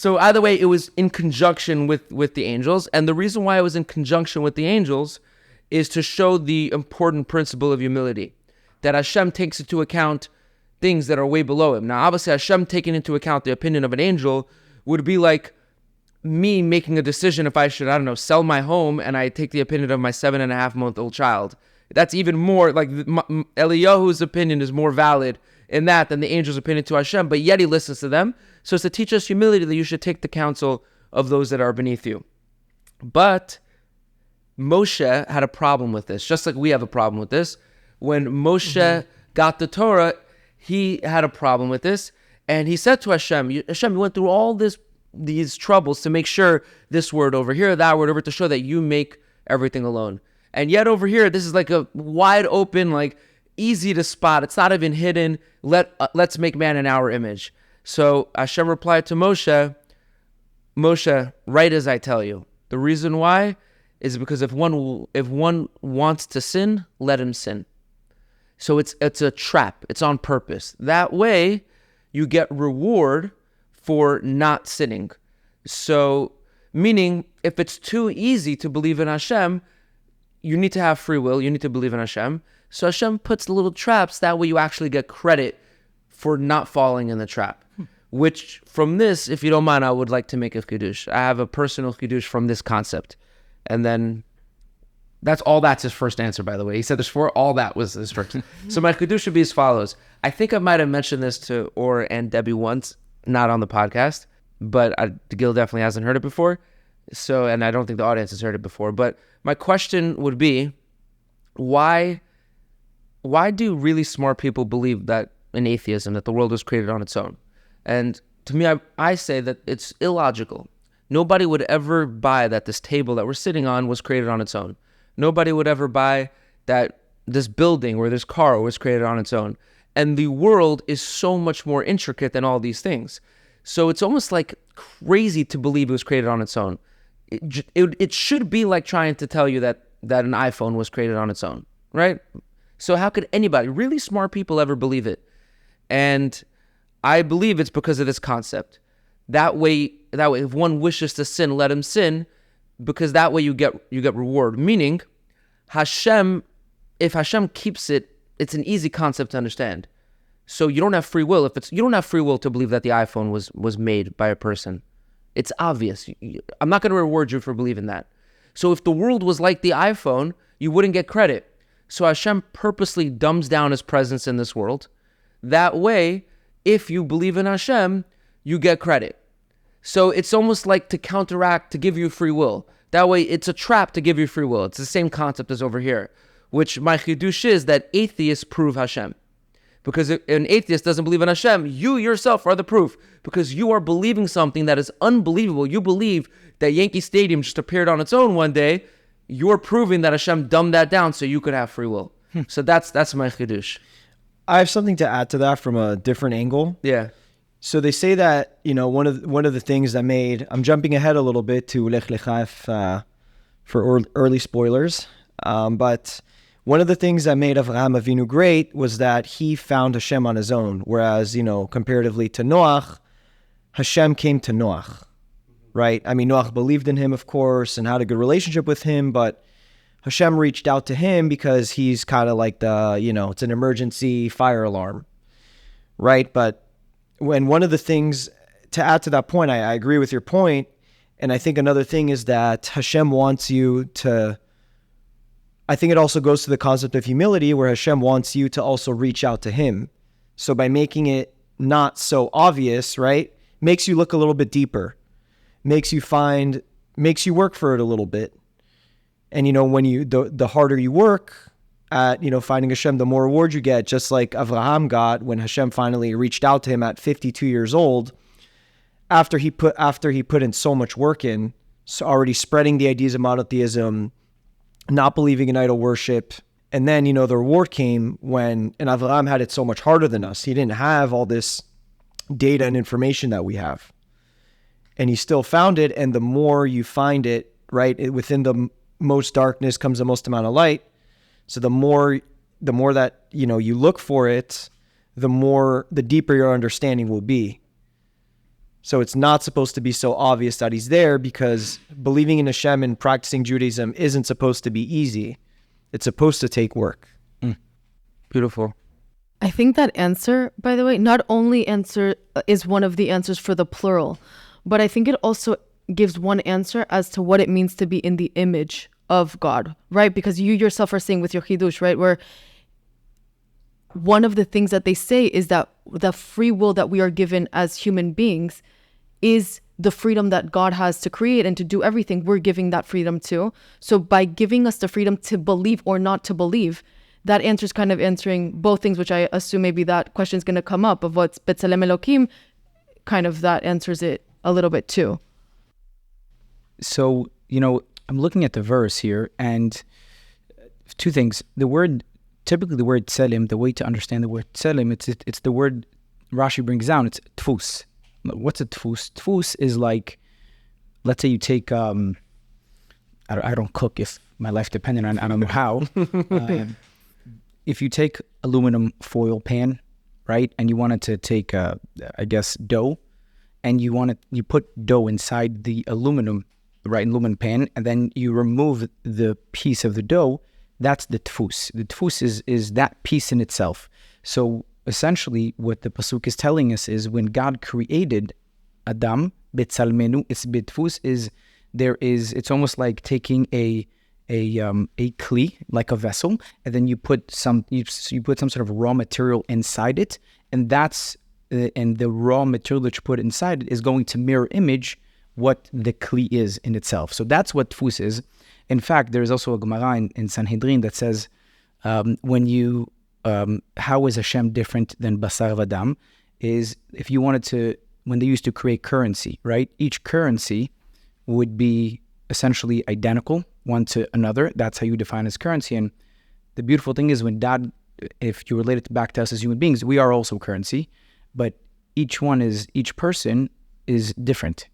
either way, it was in conjunction with the angels. And the reason why it was in conjunction with the angels is to show the important principle of humility, that Hashem takes into account things that are way below him. Now, obviously, Hashem taking into account the opinion of an angel would be like me making a decision if I should, sell my home, and I take the opinion of my 7.5-month-old child. That's even more, like Eliyahu's opinion is more valid in that than the angel's opinion to Hashem, but yet he listens to them. So it's to teach us humility that you should take the counsel of those that are beneath you. But Moshe had a problem with this, just like we have a problem with this. When Moshe got the Torah, he had a problem with this. And he said to Hashem, you went through all these troubles to make sure this word over here, that word over, to show that you make everything alone. And yet over here, this is like a wide open, like easy to spot. It's not even hidden. Let's make man in our image. So Hashem replied to Moshe, write as I tell you. The reason why is because if one wants to sin, let him sin. So it's a trap. It's on purpose. That way, you get reward for not sinning. So, meaning, if it's too easy to believe in Hashem, you need to have free will. You need to believe in Hashem. So Hashem puts little traps. That way, you actually get credit for not falling in the trap. Which, from this, if you don't mind, I would like to make a Kiddush. I have a personal Kiddush from this concept. And then... That's his first answer, by the way. He said there's 4. All that was his first. So my Kiddush should be as follows. I think I might have mentioned this to Or and Debbie once, not on the podcast, but Gil definitely hasn't heard it before. So, and I don't think the audience has heard it before. But my question would be, why do really smart people believe that in atheism, that the world was created on its own? And to me, I say that it's illogical. Nobody would ever buy that this table that we're sitting on was created on its own. Nobody would ever buy that this building or this car was created on its own. And the world is so much more intricate than all these things. So it's almost like crazy to believe it was created on its own. It should be like trying to tell you that an iPhone was created on its own, right? So how could anybody, really smart people, ever believe it? And I believe it's because of this concept. That way, if one wishes to sin, let him sin, because that way you get reward. Meaning, Hashem, if Hashem keeps it, it's an easy concept to understand. So you don't have free will. You don't have free will to believe that the iPhone was made by a person. It's obvious. I'm not going to reward you for believing that. So if the world was like the iPhone, you wouldn't get credit. So Hashem purposely dumbs down his presence in this world. That way, if you believe in Hashem, you get credit. So it's almost like to counteract, to give you free will. That way, it's a trap to give you free will. It's the same concept as over here, which my chidush is that atheists prove Hashem. Because if an atheist doesn't believe in Hashem, you yourself are the proof, because you are believing something that is unbelievable. You believe that Yankee Stadium just appeared on its own one day. You're proving that Hashem dumbed that down so you could have free will. So that's my chidush. I have something to add to that from a different angle. Yeah. So they say that, one of the things that made, I'm jumping ahead a little bit to Lech Lecha for early spoilers, but one of the things that made Avraham Avinu great was that he found Hashem on his own, whereas, comparatively to Noach, Hashem came to Noach, right? I mean, Noach believed in him, of course, and had a good relationship with him, but Hashem reached out to him because he's kind of like it's an emergency fire alarm, right? But when one of the things, to add to that point, I agree with your point, and I think another thing is that Hashem wants you to, I think it also goes to the concept of humility, where Hashem wants you to also reach out to him. So by making it not so obvious, right, makes you look a little bit deeper, makes you work for it a little bit. And, when the harder you work at, finding Hashem, the more reward you get, just like Avraham got when Hashem finally reached out to him at 52 years old, after he put in so much work in, so already spreading the ideas of monotheism, not believing in idol worship. And then, the reward came and Avraham had it so much harder than us. He didn't have all this data and information that we have. And he still found it. And the more you find it, right, within the most darkness comes the most amount of light. So the more that, you look for it, the deeper your understanding will be. So it's not supposed to be so obvious that he's there, because believing in Hashem and practicing Judaism isn't supposed to be easy. It's supposed to take work. Beautiful. I think that answer, by the way, not only is one of the answers for the plural, but I think it also gives one answer as to what it means to be in the image of God, right? Because you yourself are saying with your chidush, right, where one of the things that they say is that the free will that we are given as human beings is the freedom that God has to create and to do everything. We're giving that freedom too. So by giving us the freedom to believe or not to believe, that answer is kind of answering both things, which I assume maybe that question is going to come up of what's B'Tselem Elokim, kind of that answers it a little bit too. So, I'm looking at the verse here, and two things. Typically the word tselem, the way to understand the word tselem, it's the word Rashi brings down, it's tfus. What's a tfus? Tfus is like, let's say you take, I don't cook if my life depended on, I don't know how. If you take aluminum foil pan, right, and you wanted to take, dough, and you put dough inside the aluminum pan, and then you remove the piece of the dough, that's the tfus. The tfus is that piece in itself. So essentially what the pasuk is telling us is when God created Adam, betzalmenu, it's bitfus, it's almost like taking a kli, like a vessel, and then you put some sort of raw material inside it, and the raw material that you put inside it is going to mirror image what the kli is in itself. So that's what tfus is. In fact, there's also a Gemara in Sanhedrin that says, how is Hashem different than basar v'dam? Is if you wanted to, when they used to create currency, right? Each currency would be essentially identical. one to another. That's how you define as currency. And the beautiful thing is when Dad, if you relate it back to us as human beings, we are also currency, but each person is different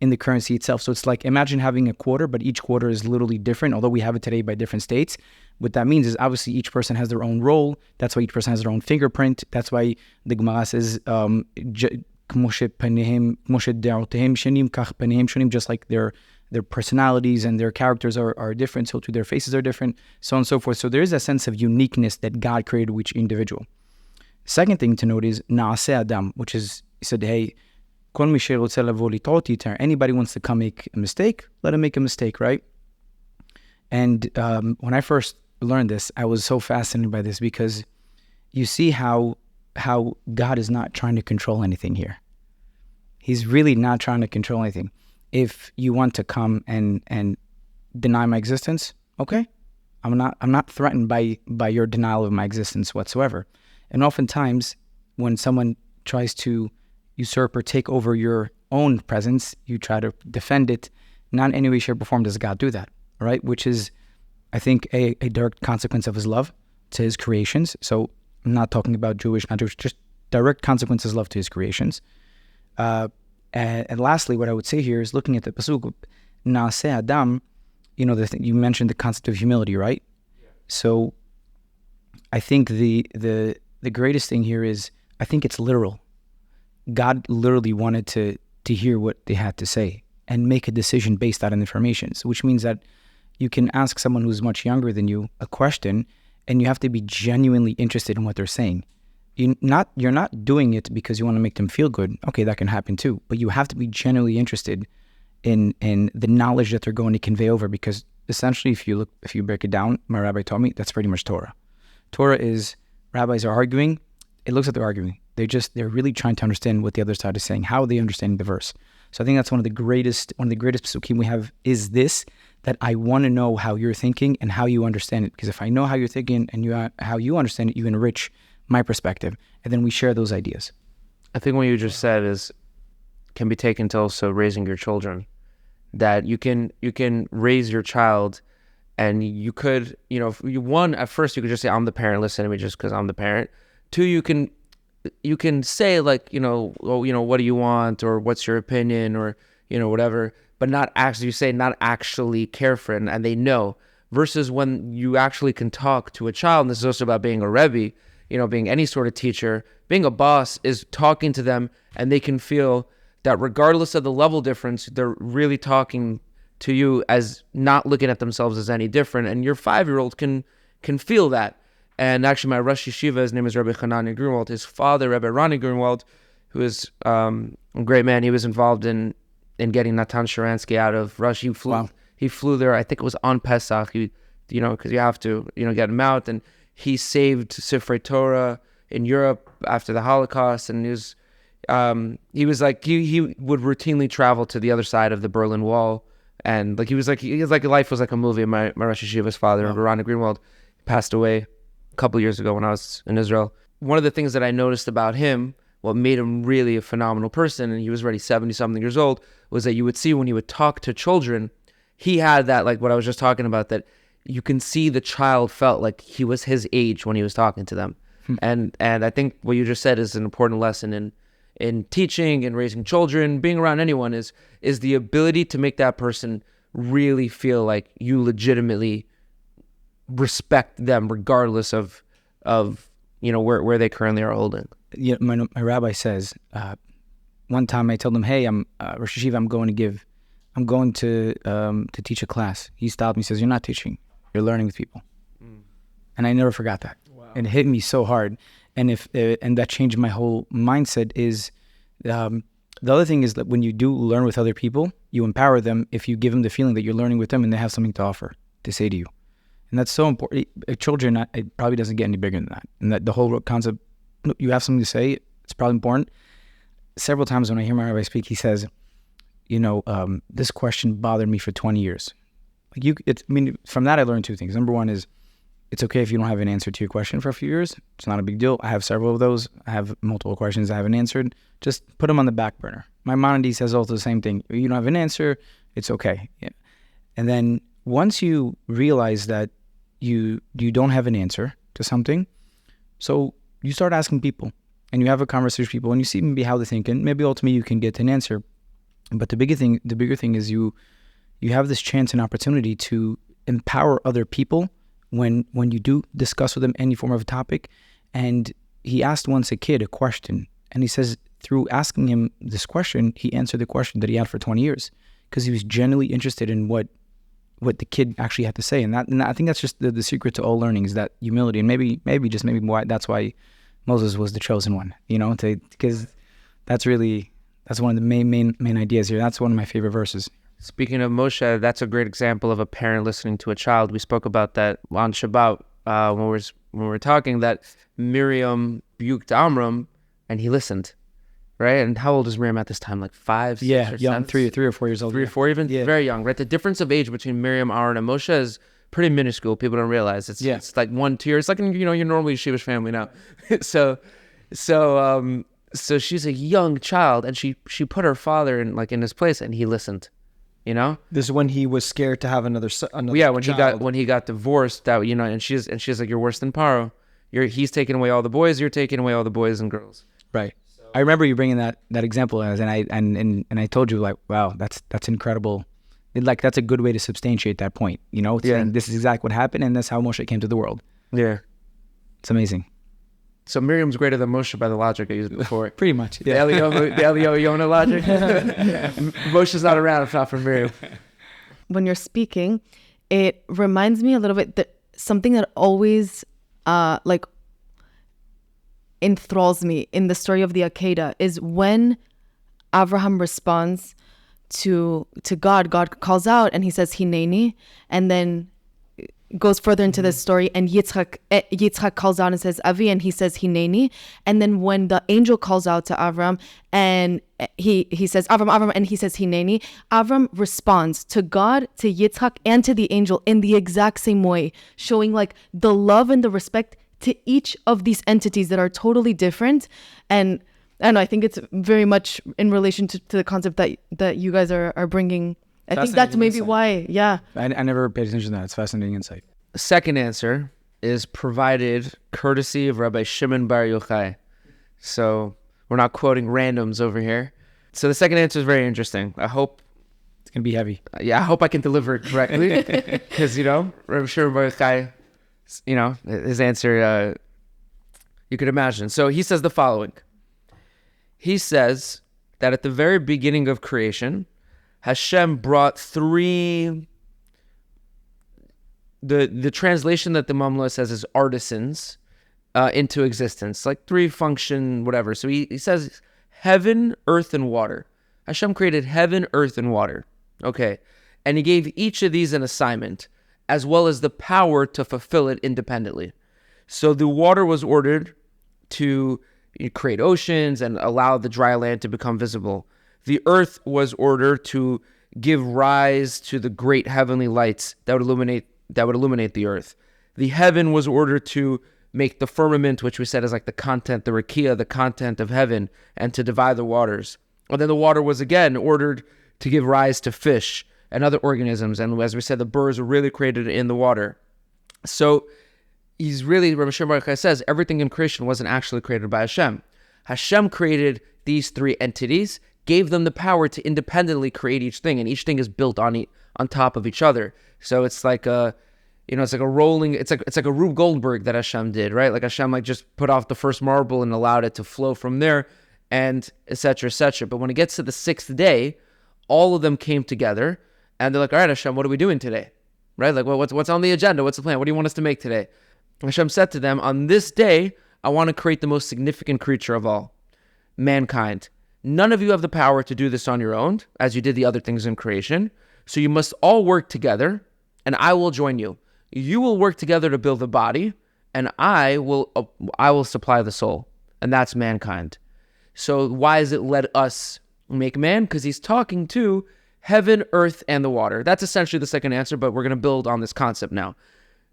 in the currency itself. So it's like, imagine having a quarter, but each quarter is literally different, although we have it today by different states. What that means is obviously each person has their own role. That's why each person has their own fingerprint. That's why the Gemara says, just like their personalities and their characters are different, so too their faces are different, so on and so forth. So there is a sense of uniqueness that God created with each individual. Second thing to note is Naaseh Adam, which is, he said, hey, anybody wants to come make a mistake, let him make a mistake, right? And when I first learned this, I was so fascinated by this, because you see how God is not trying to control anything here. He's really not trying to control anything. If you want to come and deny my existence, okay, I'm not threatened by your denial of my existence whatsoever. And oftentimes, when someone tries to usurp or take over your own presence, you try to defend it. Not in any way, shape, or form does God do that, right? Which is, I think, a direct consequence of his love to his creations. So I'm not talking about Jewish, not Jewish, just direct consequences of love to his creations. And lastly, what I would say here is looking at the pasuk, Naaseh Adam, you mentioned the concept of humility, right? Yeah. So I think the greatest thing here is, I think it's literal. God literally wanted to hear what they had to say and make a decision based on information. So which means that you can ask someone who's much younger than you a question, and you have to be genuinely interested in what they're saying. You're not doing it because you want to make them feel good. Okay, that can happen too. But you have to be genuinely interested in the knowledge that they're going to convey over, because essentially, if you break it down, my rabbi taught me, that's pretty much Torah. Torah is, rabbis are arguing. It looks like they're arguing. They're really trying to understand what the other side is saying, how they understand the verse. So I think that's one of the greatest psukim we have is this, that I want to know how you're thinking and how you understand it. Because if I know how you're thinking and how you understand it, you enrich my perspective, and then we share those ideas. I think what you just said can be taken to also raising your children. That you can raise your child, and you could, at first you could just say, I'm the parent, listen to me just because I'm the parent. Two, you can say like, what do you want, or what's your opinion, or, whatever, but not actually care for it, and they know. Versus when you actually can talk to a child, and this is also about being a Rebbe, being any sort of teacher, being a boss is talking to them, and they can feel that regardless of the level difference, they're really talking to you as not looking at themselves as any different. And your 5-year-old can feel that. And actually, my Rosh Yeshiva, his name is Rabbi Ronnie Greenwald. His father, Rabbi Ronnie Greenwald, who is a great man, he was involved in getting Natan Sharansky out of Russia. He flew there, I think it was on Pesach, because you have to, get him out. And he saved Sefer Torah in Europe after the Holocaust. And he would routinely travel to the other side of the Berlin Wall. And life was like a movie. My Rosh Yeshiva's father, Rabbi Ronnie Greenwald, passed away a couple of years ago when I was in Israel. One of the things that I noticed about him, what made him really a phenomenal person, and he was already 70-something years old, was that you would see when he would talk to children, he had that, like what I was just talking about, that you can see the child felt like he was his age when he was talking to them. And I think what you just said is an important lesson in teaching and raising children, being around anyone, is the ability to make that person really feel like you legitimately respect them regardless of where they currently are holding. Yeah, my rabbi says, one time I told him, hey, I'm Rosh Yeshiva, I'm going to teach a class. He stopped me, says, you're not teaching, you're learning with people. And I never forgot that. Wow. It hit me so hard. And and that changed my whole mindset. Is the other thing is that when you do learn with other people, you empower them if you give them the feeling that you're learning with them and they have something to offer, to say to you. And that's so important. Children, it probably doesn't get any bigger than that. And that the whole concept, you have something to say, it's probably important. Several times when I hear my rabbi speak, he says, this question bothered me for 20 years. From that I learned two things. Number one is, it's okay if you don't have an answer to your question for a few years. It's not a big deal. I have several of those. I have multiple questions I haven't answered. Just put them on the back burner. Maimonides says also the same thing. You don't have an answer, it's okay. Yeah. And then once you realize that you don't have an answer to something, so you start asking people, and you have a conversation with people, and you see maybe how they think, and maybe ultimately you can get an answer. But the bigger thing is you have this chance and opportunity to empower other people when you do discuss with them any form of a topic. And he asked once a kid a question, and he says through asking him this question, he answered the question that he had for 20 years because he was genuinely interested in what the kid actually had to say. And I think that's just the secret to all learning, is that humility. And maybe why that's why Moses was the chosen one, because that's one of the main ideas here. That's one of my favorite verses. Speaking of Moshe, that's a great example of a parent listening to a child. We spoke about that on Shabbat when we were talking, that Miriam rebuked Amram and he listened, right? And how old is Miriam at this time? Like 5, 6, yeah, or young, 7? 3 or 4 years old. 3 or 4 even? Yeah. Very young, right? The difference of age between Miriam, Aaron, and Moshe is pretty minuscule. People don't realize. It's like 1, 2 years. It's like you're normally a Jewish family now. So she's a young child, and she put her father in his place, and he listened. This is when he was scared to have another Yeah, when child. he got divorced, that and she's like, you're worse than Paro. He's taking away all the boys. You're taking away all the boys and girls. Right. I remember you bringing that example, and I told you, like, wow, that's incredible. That's a good way to substantiate that point. Saying this is exactly what happened, and that's how Moshe came to the world. Yeah, it's amazing. So Miriam's greater than Moshe by the logic I used before. Pretty much. Yeah. The Yona logic. Moshe's not around if not for Miriam. When you're speaking, it reminds me a little bit that something that always enthralls me in the story of the Akedah is when Abraham responds to God. God calls out and he says Hineni, and then goes further into the story, and Yitzchak calls out and says Avi, and he says Hineni. And then when the angel calls out to Avram and he says Avram, and he says Hineni, Avram responds to God, to Yitzchak, and to the angel in the exact same way, showing the love and the respect to each of these entities that are totally different. And I don't know, I think it's very much in relation to the concept that you guys are bringing. I think that's maybe why, yeah. I never paid attention to that. It's fascinating insight. Second answer is provided courtesy of Rabbi Shimon Bar Yochai. So we're not quoting randoms over here. So the second answer is very interesting. I hope it's going to be heavy. I hope I can deliver it correctly. Because, Rabbi Shimon Bar Yochai, his answer, you could imagine. So he says the following. He says that at the very beginning of creation, Hashem brought 3, the translation that the Mamla says is artisans, into existence, like 3 function, whatever. So he says heaven, earth, and water. Hashem created heaven, earth, and water. Okay. And he gave each of these an assignment, as well as the power to fulfill it independently. So the water was ordered to create oceans and allow the dry land to become visible. The earth was ordered to give rise to the great heavenly lights that would illuminate the earth. The heaven was ordered to make the firmament, which we said is like the content, the rakia, the content of heaven, and to divide the waters. And then the water was again ordered to give rise to fish and other organisms. And as we said, the birds were really created in the water. So Rabbi Shimon Bar Yochai says everything in creation wasn't actually created by Hashem. Hashem created these 3 entities, gave them the power to independently create each thing, and each thing is built on top of each other. So it's like it's like a Rube Goldberg that Hashem did, right? Like Hashem just put off the first marble and allowed it to flow from there, and et cetera, et cetera. But when it gets to the 6th day, all of them came together, and they're like, all right, Hashem, what are we doing today? Right? Like, what's on the agenda? What's the plan? What do you want us to make today? Hashem said to them, on this day, I want to create the most significant creature of all, mankind. None of you have the power to do this on your own, as you did the other things in creation. So you must all work together, and I will join you. You will work together to build the body, and I will supply the soul, and that's mankind. So why is it let us make man? Because he's talking to heaven, earth, and the water. That's essentially the second answer, but we're going to build on this concept now.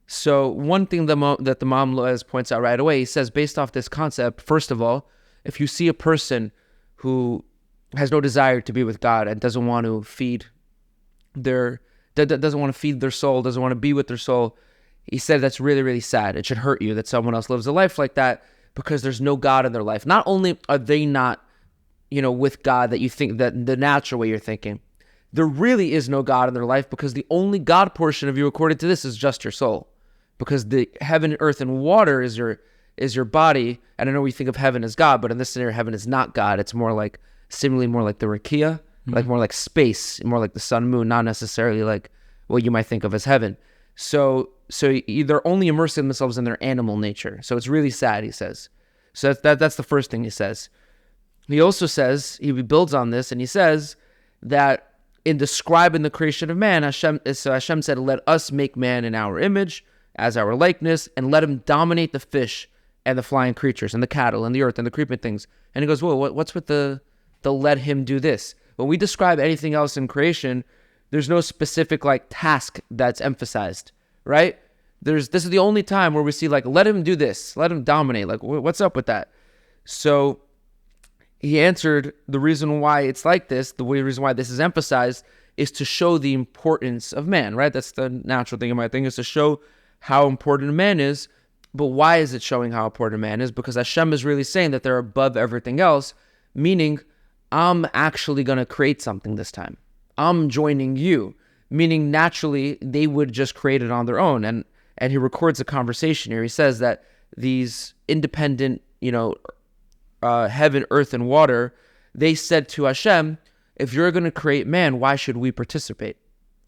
So one thing that the Mamla points out right away, he says, based off this concept, first of all, if you see a person who has no desire to be with God and doesn't want to feed their doesn't want to feed their soul, doesn't want to be with their soul. He said that's really, really sad. It should hurt you that someone else lives a life like that because there's no God in their life. Not only are they not, with God that you think that the natural way you're thinking, there really is no God in their life because the only God portion of you, according to this, is just your soul. Because the heaven, earth, and water is your body. And I know we think of heaven as God, but in this scenario, heaven is not God. It's seemingly more like the Rakia, like more like space, more like the sun, moon, not necessarily like what you might think of as heaven. So they're only immersing themselves in their animal nature. So it's really sad, he says. So that's the first thing he says. He also says, he builds on this, and he says that in describing the creation of man, Hashem said, let us make man in our image, as our likeness, and let him dominate the fish and the flying creatures and the cattle and the earth and the creeping things. And he goes, well, what's with the let him do this? When we describe anything else in creation, there's no specific task that's emphasized, right? This is the only time where we see let him do this, let him dominate. What's up with that? So he answered the reason why it's like this, the reason why this is emphasized is to show the importance of man, right? That's the natural thing in my thing, is to show how important a man is. But why is it showing how important a man is? Because Hashem is really saying that they're above everything else, meaning I'm actually going to create something this time. I'm joining you, meaning naturally they would just create it on their own. And he records a conversation here. He says that these independent, heaven, earth, and water, they said to Hashem, if you're going to create man, why should we participate?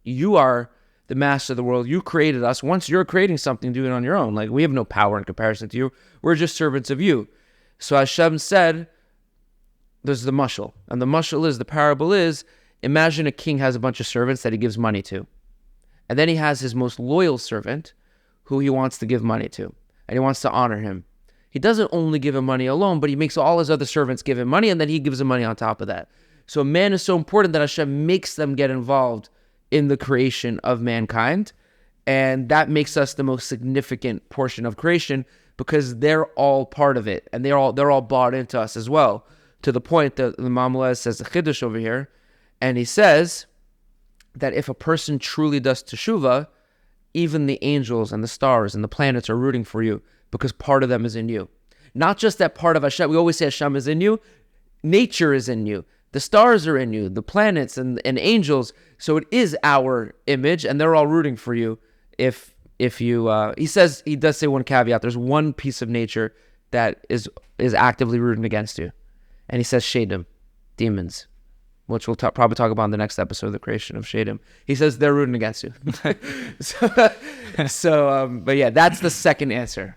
You are the master of the world. You created us. Once you're creating something, do it on your own. We have no power in comparison to you. We're just servants of you. So Hashem said, there's the mashal. And the parable is, imagine a king has a bunch of servants that he gives money to. And then he has his most loyal servant who he wants to give money to. And he wants to honor him. He doesn't only give him money alone, but he makes all his other servants give him money, and then he gives him money on top of that. So man is so important that Hashem makes them get involved in the creation of mankind. And that makes us the most significant portion of creation because they're all part of it. And they're all bought into us as well. To the point that the Hamelech says the Chiddush over here. And he says that if a person truly does teshuvah, even the angels and the stars and the planets are rooting for you because part of them is in you. Not just that part of Hashem. We always say Hashem is in you. Nature is in you. The stars are in you, the planets and angels. So it is our image, and they're all rooting for you. If you, he does say one caveat. There's one piece of nature that is actively rooting against you, and he says shadim, demons, which we'll probably talk about in the next episode, the creation of shadim. He says they're rooting against you. But yeah, that's the second answer,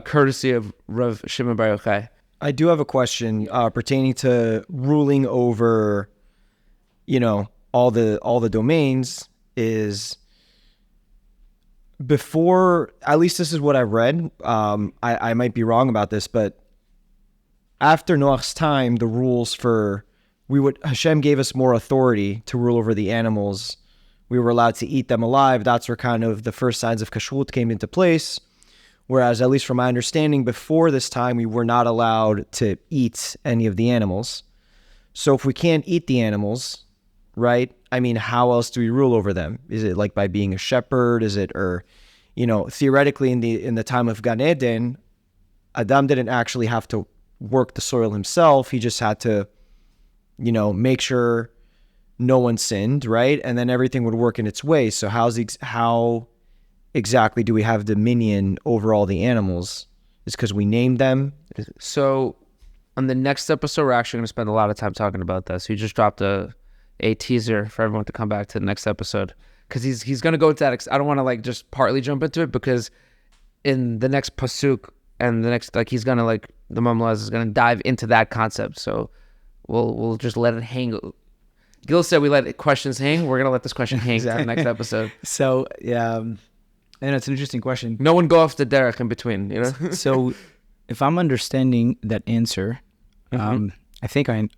courtesy of Rav Shimon Bar Yochai. I do have a question pertaining to ruling over, all the domains. Is before, at least this is what I've read. I might be wrong about this, but after Noach's time, the rules for Hashem gave us more authority to rule over the animals. We were allowed to eat them alive. That's where kind of the first signs of kashrut came into place. Whereas, at least from my understanding, before this time, we were not allowed to eat any of the animals. So if we can't eat the animals, right? I mean, how else do we rule over them? Is it by being a shepherd? Is it, or, theoretically in the time of Gan Eden, Adam didn't actually have to work the soil himself. He just had to, make sure no one sinned, right? And then everything would work in its way. So how exactly do we have dominion over all the animals? Is because we named them? So on the next episode, we're actually going to spend a lot of time talking about this. He just dropped a teaser for everyone to come back to the next episode because he's going to go into that. I don't want to just partly jump into it because in the next pasuk and the next, he's going to the Hamelech is going to dive into that concept. So we'll just let it hang. Gil said we let questions hang. We're going to let this question hang exactly. To the next episode. So, yeah, and it's an interesting question. No one go off the derech in between, So if I'm understanding that answer, I think I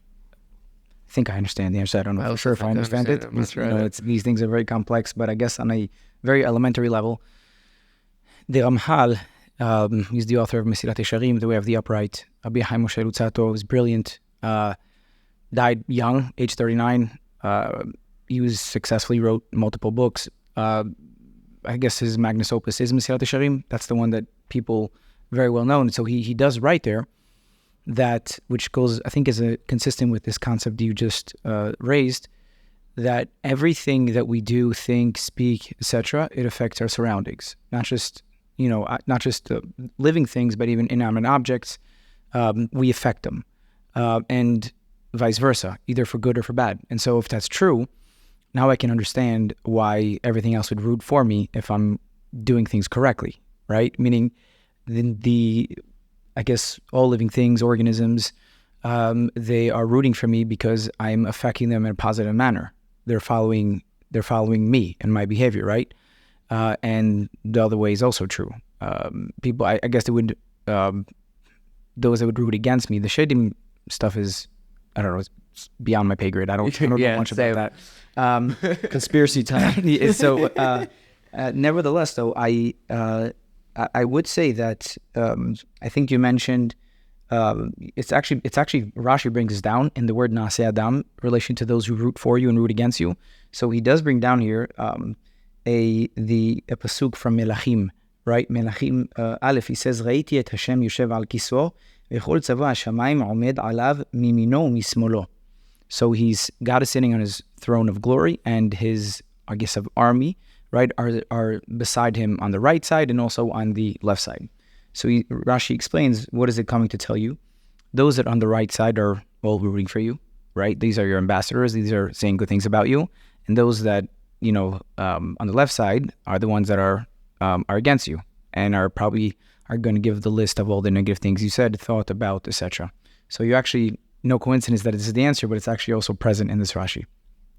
understand the answer. I don't know for sure if I understand it. These things are very complex, but I guess on a very elementary level, the Ramchal, he's the author of Mesilat Yesharim, The Way of the Upright. Rabbi Chaim Moshe Luzzatto was brilliant. Died young, age 39. successfully wrote multiple books. I guess his magnus opus is Mesilat Yesharim. That's the one that people very well know. And so he does write there that, which goes, I think, is consistent with this concept you just raised, that everything that we do, think, speak, etc., it affects our surroundings. Not just living things, but even inanimate objects. We affect them, and vice versa, either for good or for bad. And so if that's true, now I can understand why everything else would root for me if I'm doing things correctly, right? Meaning I guess all living things, organisms, they are rooting for me because I'm affecting them in a positive manner. They're following me and my behavior, right? And the other way is also true. People, I guess they would, those that would root against me, the shadim stuff is, I don't know, it's beyond my pay grade. I don't know much about that. Conspiracy time. So, nevertheless, though, I would say that I think you mentioned it's actually Rashi brings us down in the word Naseh Adam relation to those who root for you and root against you. So he does bring down here a pasuk from Melachim, right? Melachim Aleph. He says, "Raiti et Hashem yoshev al kiso v'chol tzava hashamayim omed alav mimino mismolo." So God is sitting on his throne of glory, and his, I guess, of army, right, are beside him on the right side and also on the left side. So Rashi explains, what is it coming to tell you? Those that on the right side are all rooting for you, right? These are your ambassadors. These are saying good things about you. And those that, on the left side are the ones that are against you and are going to give the list of all the negative things you said, thought about, etc. So you actually, no coincidence that this is the answer, but it's actually also present in this Rashi,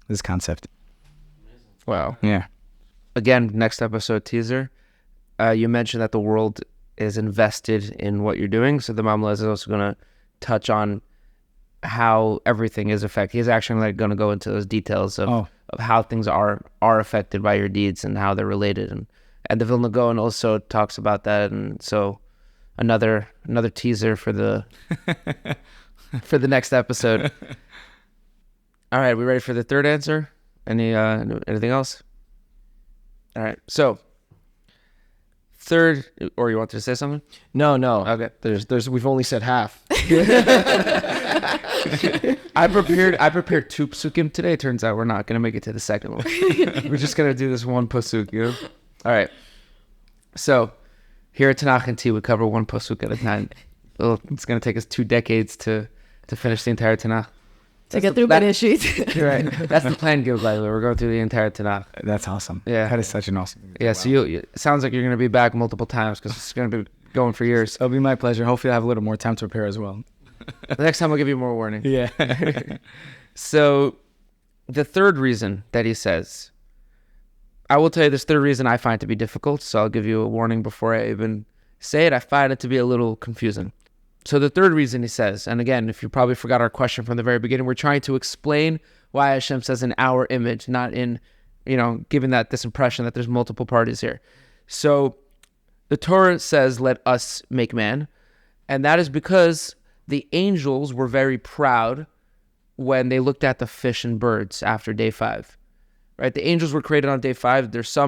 this concept. Wow. Yeah. Again, next episode teaser. You mentioned that the world is invested in what you're doing. So the Mamla is also going to touch on how everything is affected. He's actually going to go into those details of how things are affected by your deeds and how they're related. And the Vilna Gaon also talks about that. And so another teaser for the for the next episode. All right, we ready for the third answer? Anything else? All right, so third, or you want to say something? No. Okay. There's we've only said half. I prepared 2 psukim today. Turns out we're not gonna make it to the second one. We're just gonna do this one pasuk, All right. So here at Tanach Tea, we cover one pasuk at a time. Well, it's gonna take us 2 decades to finish the entire Tanakh. To get through many issues. You're right. That's the plan, Gil Grafi. We're going through the entire Tanakh. That's awesome. Yeah. That is such an awesome thing. Yeah, so it sounds like you're going to be back multiple times because it's going to be going for years. It'll be my pleasure. Hopefully I have a little more time to prepare as well. The next time I'll give you more warning. Yeah. So the third reason that he says, I will tell you this third reason I find to be difficult, so I'll give you a warning before I even say it. I find it to be a little confusing. So the third reason he says, and again, if you probably forgot our question from the very beginning, we're trying to explain why Hashem says in our image, not in, giving that this impression that there's multiple parties here. So the Torah says, let us make man. And that is because the angels were very proud when they looked at the fish and birds after day 5, right? The angels were created on day 5. There's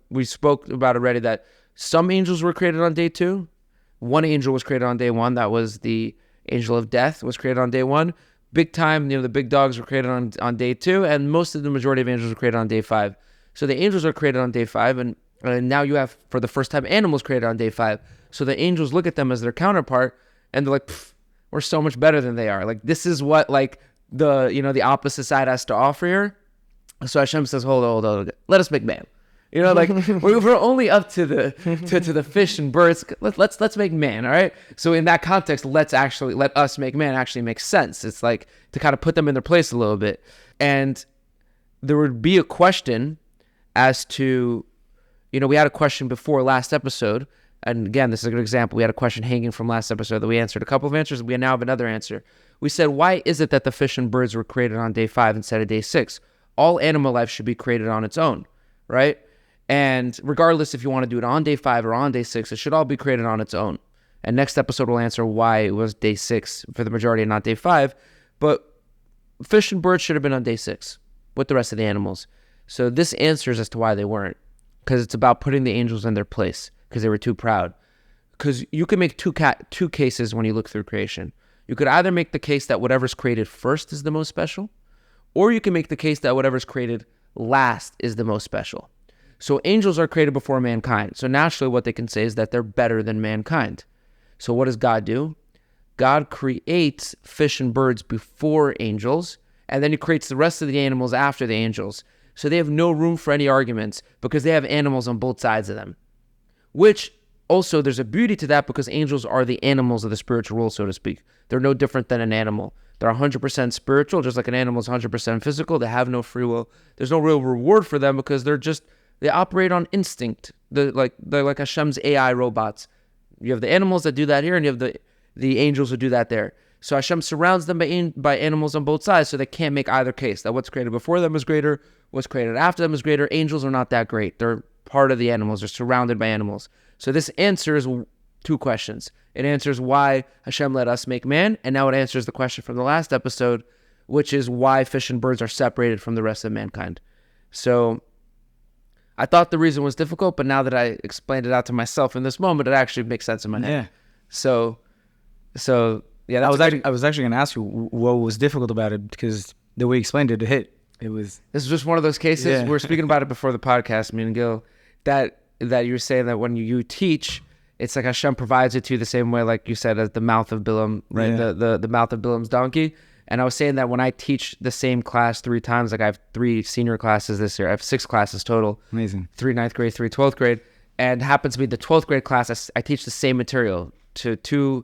we spoke about already that some angels were created on day 2. One angel was created on day 1. That was the angel of death, was created on day 1. Big time, the big dogs were created on day 2, and most of the majority of angels were created on day 5. So the angels are created on day 5, and now you have, for the first time, animals created on day 5. So the angels look at them as their counterpart, and they're like, we're so much better than they are. Like, this is what, the opposite side has to offer here. So Hashem says, hold on, let us make man. We're only up to the fish and birds. Let's make man, all right? So in that context, let us make man actually makes sense. It's like to kind of put them in their place a little bit. And there would be a question as to, we had a question before last episode. And again, this is a good example. We had a question hanging from last episode that we answered a couple of answers. We now have another answer. We said, why is it that the fish and birds were created on day 5 instead of day 6? All animal life should be created on its own, right? And regardless if you want to do it on day 5 or on day 6, it should all be created on its own. And next episode will answer why it was day 6 for the majority and not day 5. But fish and birds should have been on day 6. with the rest of the animals. So this answers as to why they weren't, because it's about putting the angels in their place because they were too proud. Because you can make two cases when you look through creation. You could either make the case that whatever's created first is the most special, or you can make the case that whatever's created last is the most special. So angels are created before mankind. So naturally what they can say is that they're better than mankind. So what does God do? God creates fish and birds before angels, and then he creates the rest of the animals after the angels. So they have no room for any arguments because they have animals on both sides of them. Which also there's a beauty to that because angels are the animals of the spiritual world, so to speak. They're no different than an animal. They're 100% spiritual, just like an animal is 100% physical. They have no free will. There's no real reward for them because they operate on instinct. They're like Hashem's AI robots. You have the animals that do that here, and you have the angels who do that there. So Hashem surrounds them by animals on both sides, so they can't make either case. That what's created before them is greater, what's created after them is greater. Angels are not that great. They're part of the animals. They're surrounded by animals. So this answers two questions. It answers why Hashem let us make man, and now it answers the question from the last episode, which is why fish and birds are separated from the rest of mankind. So I thought the reason was difficult, but now that I explained it out to myself in this moment, it actually makes sense in my head. Yeah. So yeah, I was actually going to ask you what was difficult about it, because the way you explained it, it hit. This is just one of those cases. Yeah. We were speaking about it before the podcast, me and Gil, that you were saying that when you teach, it's like Hashem provides it to you the same way, like you said, as the mouth of Bilam, right? Yeah. The mouth of Bilam's donkey. And I was saying that when I teach the same class 3 times, like I have 3 senior classes this year. I have 6 classes total. Amazing. 3 9th grade, 3 12th grade. And happens to be the 12th grade class, I teach the same material to two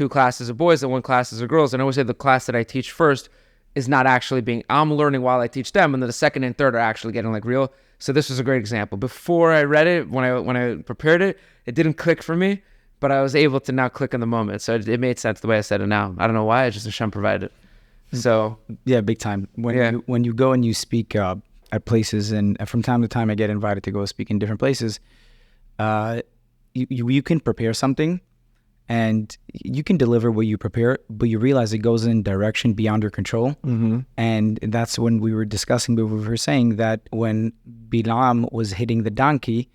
classes of boys and 1 class of girls. And I always say the class that I teach first is not actually I'm learning while I teach them. And then the second and third are actually getting like real. So this was a great example. Before I read it, when I prepared it, it didn't click for me, but I was able to now click in the moment. So it made sense the way I said it now. I don't know why, it's just Hashem provided it. So yeah, big time. When you go and you speak at places, and from time to time I get invited to go speak in different places, you can prepare something and you can deliver what you prepare, but you realize it goes in direction beyond your control. Mm-hmm. And that's when we were discussing, but we were saying that when Bilam was hitting the donkey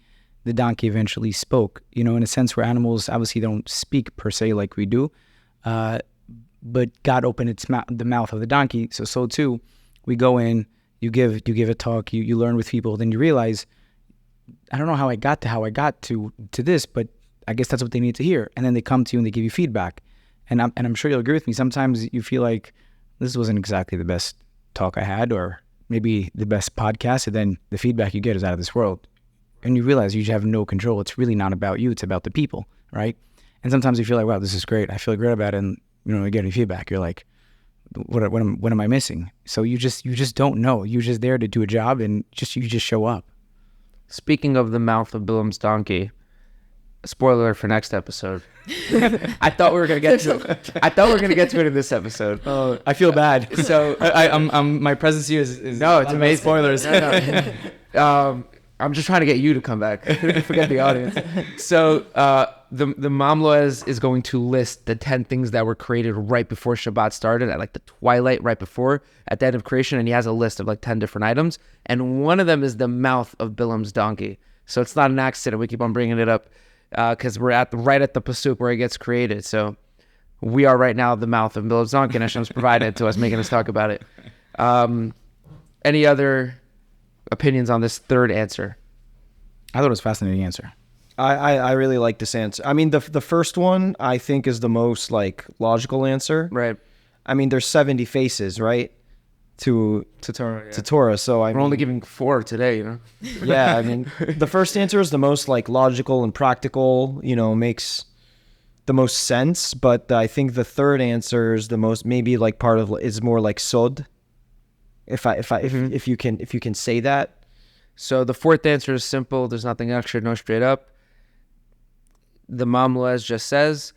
eventually spoke, in a sense where animals obviously don't speak per se like we do, but God opened the mouth of the donkey. So too, we go in, you give a talk, you learn with people, then you realize, I don't know how I got to this, but I guess that's what they need to hear. And then they come to you and they give you feedback. And I'm sure you'll agree with me. Sometimes you feel like this wasn't exactly the best talk I had, or maybe the best podcast, and then the feedback you get is out of this world. And you realize you have no control. It's really not about you. It's about the people, right? And sometimes you feel like, wow, this is great. I feel great about it. And you get any feedback, you're like, what am I missing? So you just don't know. You're just there to do a job, and you just show up. Speaking of the mouth of Bilam's donkey, spoiler for next episode. I thought we were gonna get to it in this episode. Oh, I feel bad. So I'm my presence here is no, it's amazing. Spoilers. No. I'm just trying to get you to come back. Forget the audience. So the Mamlo is going to list the 10 things that were created right before Shabbat started, at like the twilight right before, at the end of creation, and he has a list of like 10 different items, and one of them is the mouth of Bilam's donkey. So it's not an accident. We keep on bringing it up because we're right at the pasuk where it gets created. So we are right now the mouth of Bilam's donkey, and Hashem's provided it to us, making us talk about it. Any other opinions on this third answer? I thought it was a fascinating answer. I really like this answer. I mean, the first one I think is the most like logical answer. Right. I mean, there's 70 faces, right? To Torah. Yeah. To Torah. So we're only giving 4 today, Yeah, I mean, the first answer is the most like logical and practical. Makes the most sense. But I think the third answer is the most, maybe like part of, is more like sod. If you can say that. So the fourth answer is simple. There's nothing extra, no straight up. The Mamloez just says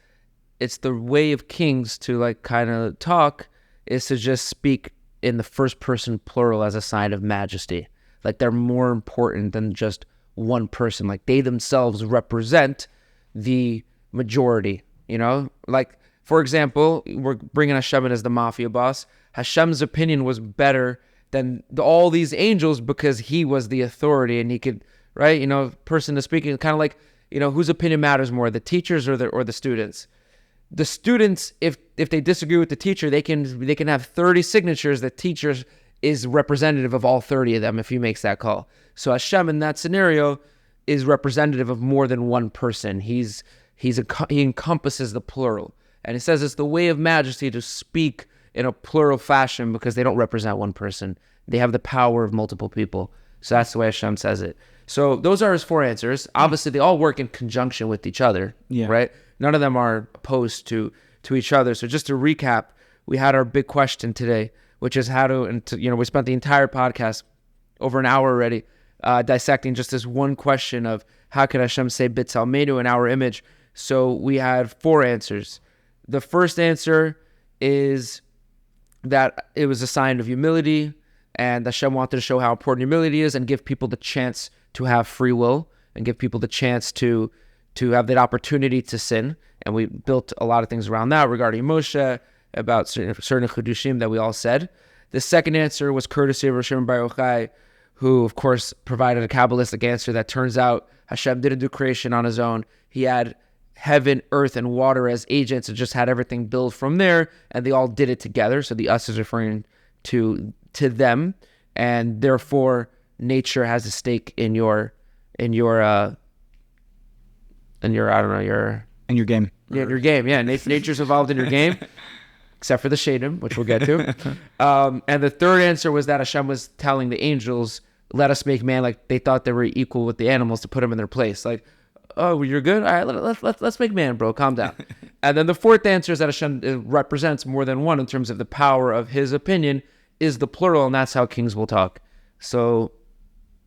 it's the way of kings to like kind of talk is to just speak in the first person plural as a sign of majesty. Like they're more important than just one person. Like they themselves represent the majority, Like, for example, we're bringing Hashem in as the mafia boss. Hashem's opinion was better than all these angels, because he was the authority and he could, right? Person is speaking, kind of like, whose opinion matters more, the teachers or the students? The students, if they disagree with the teacher, they can have 30 signatures. The teacher is representative of all 30 of them if he makes that call. So Hashem in that scenario is representative of more than one person. He encompasses the plural. And he says it's the way of majesty to speak in a plural fashion because they don't represent one person. They have the power of multiple people. So that's the way Hashem says it. So those are his 4 answers. Obviously, they all work in conjunction with each other, right? None of them are opposed to each other. So just to recap, we had our big question today, which is how to, we spent the entire podcast, over an hour already, dissecting just this one question of how could Hashem say B'Tzelmeinu in our image. So we had 4 answers. The first answer is that it was a sign of humility, and Hashem wanted to show how important humility is and give people the chance to have free will and give people the chance to have that opportunity to sin. And we built a lot of things around that regarding Moshe, about certain Chedushim that we all said. The second answer was courtesy of Rosh Hashanah Bar Yochai, who, of course, provided a Kabbalistic answer that turns out Hashem didn't do creation on his own. He had heaven, earth, and water as agents and just had everything build from there, and they all did it together. So the us is referring to them, and therefore nature has a stake in your game. Yeah, your game. Yeah, nature's involved in your game, except for the Shadim, which we'll get to. And the third answer was that Hashem was telling the angels, let us make man, like they thought they were equal with the animals, to put them in their place. Like, oh, you're good? All right, let's make man, bro. Calm down. And then the fourth answer is that Hashem represents more than one in terms of the power of his opinion, is the plural, and that's how kings will talk. So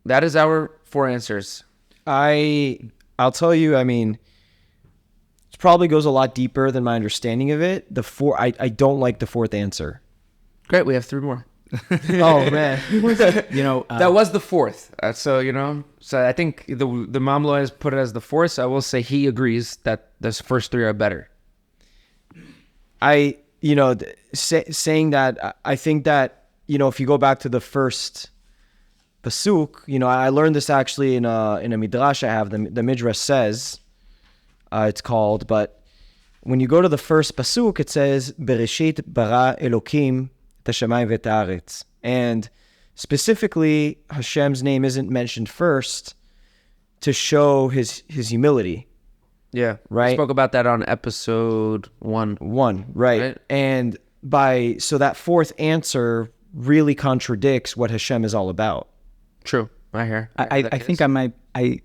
that is our 4 answers. I'll tell you, it probably goes a lot deeper than my understanding of it. I don't like the 4th answer. Great, we have 3 more. Oh man, that was the 4th. So I think the Mamlo has put it as the 4th. So I will say he agrees that those first 3 are better. Saying that, I think that if you go back to the first pasuk, I learned this actually in a midrash I have. The midrash says, it's called, but when you go to the first pasuk, it says Bereshit bara Elokim tashamayim v'ta'aretz, and specifically Hashem's name isn't mentioned first to show his humility. Yeah, right. We spoke about that on episode 1. Right? And so that 4th answer really contradicts what Hashem is all about. True. I hear. I think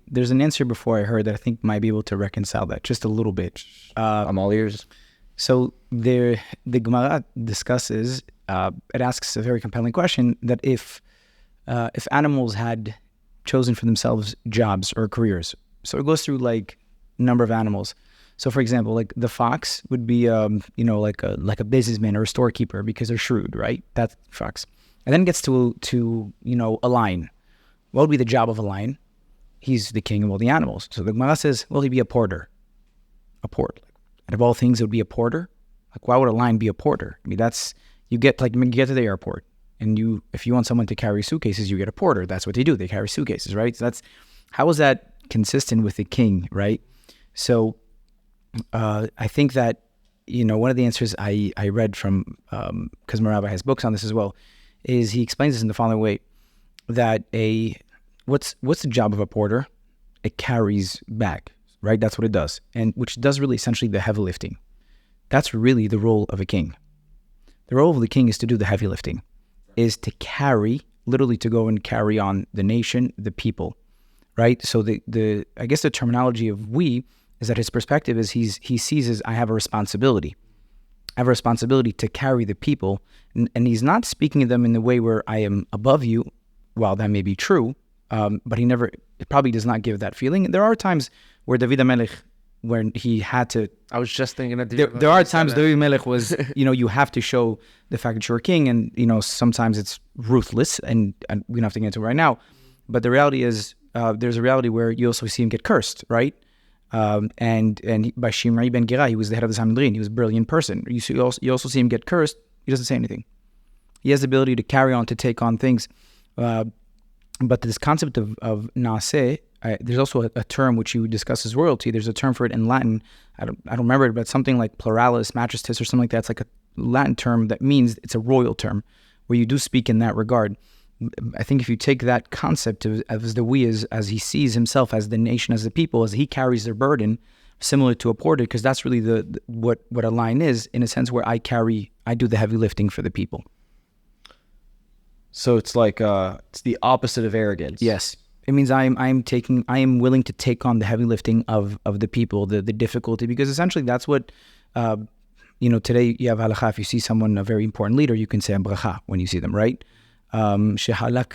there's an answer before I heard that I think might be able to reconcile that just a little bit. I'm all ears. So the Gemara discusses, it asks a very compelling question, that if animals had chosen for themselves jobs or careers, so it goes through like number of animals. So for example, like the fox would be, like a businessman or a storekeeper because they're shrewd, right? That's fox. And then it gets to a lion. What would be the job of a lion? He's the king of all the animals. So the Gemara says, well, he'd be a porter. A port. Out of all things, it would be a porter. Like, why would a lion be a porter? You get to the airport, and if you want someone to carry suitcases, you get a porter. That's what they do. They carry suitcases, right? So how is that consistent with the king, right? So I think that, one of the answers I read from, because Merabah has books on this as well, is he explains this in the following way, that what's the job of a porter? It carries back, right? That's what it does, and which does really essentially the heavy lifting. That's really the role of a king. The role of the king is to do the heavy lifting, is to carry, literally to go and carry on the nation, the people, right? So I guess the terminology of we is that his perspective is he sees as I have a responsibility. I have a responsibility to carry the people, and he's not speaking of them in the way where I am above you. While that may be true, but it probably does not give that feeling. There are times where David Hamelech, when he had to... I was just thinking of... There are times David Hamelech was, you have to show the fact that you're a king, and, sometimes it's ruthless, and we don't have to get into it right now. But the reality is, there's a reality where you also see him get cursed, right? And by Shimmy ben Geira, he was the head of the Sanhedrin. He was a brilliant person. You also see him get cursed. He doesn't say anything. He has the ability to carry on, to take on things. But this concept of naseh, there's also a term which you discuss as royalty. There's a term for it in Latin. I don't remember it, but something like pluralis majestatis or something like that. It's like a Latin term that means it's a royal term, where you do speak in that regard. I think if you take that concept of the we as he sees himself, as the nation, as the people, as he carries their burden, similar to a porter, because that's really what a line is, in a sense where I do the heavy lifting for the people. So it's like it's the opposite of arrogance. Yes. It means I am willing to take on the heavy lifting of the people, the difficulty, because essentially that's what, today you have halakha. If you see someone, a very important leader, you can say a bracha when you see them, right? Shehalak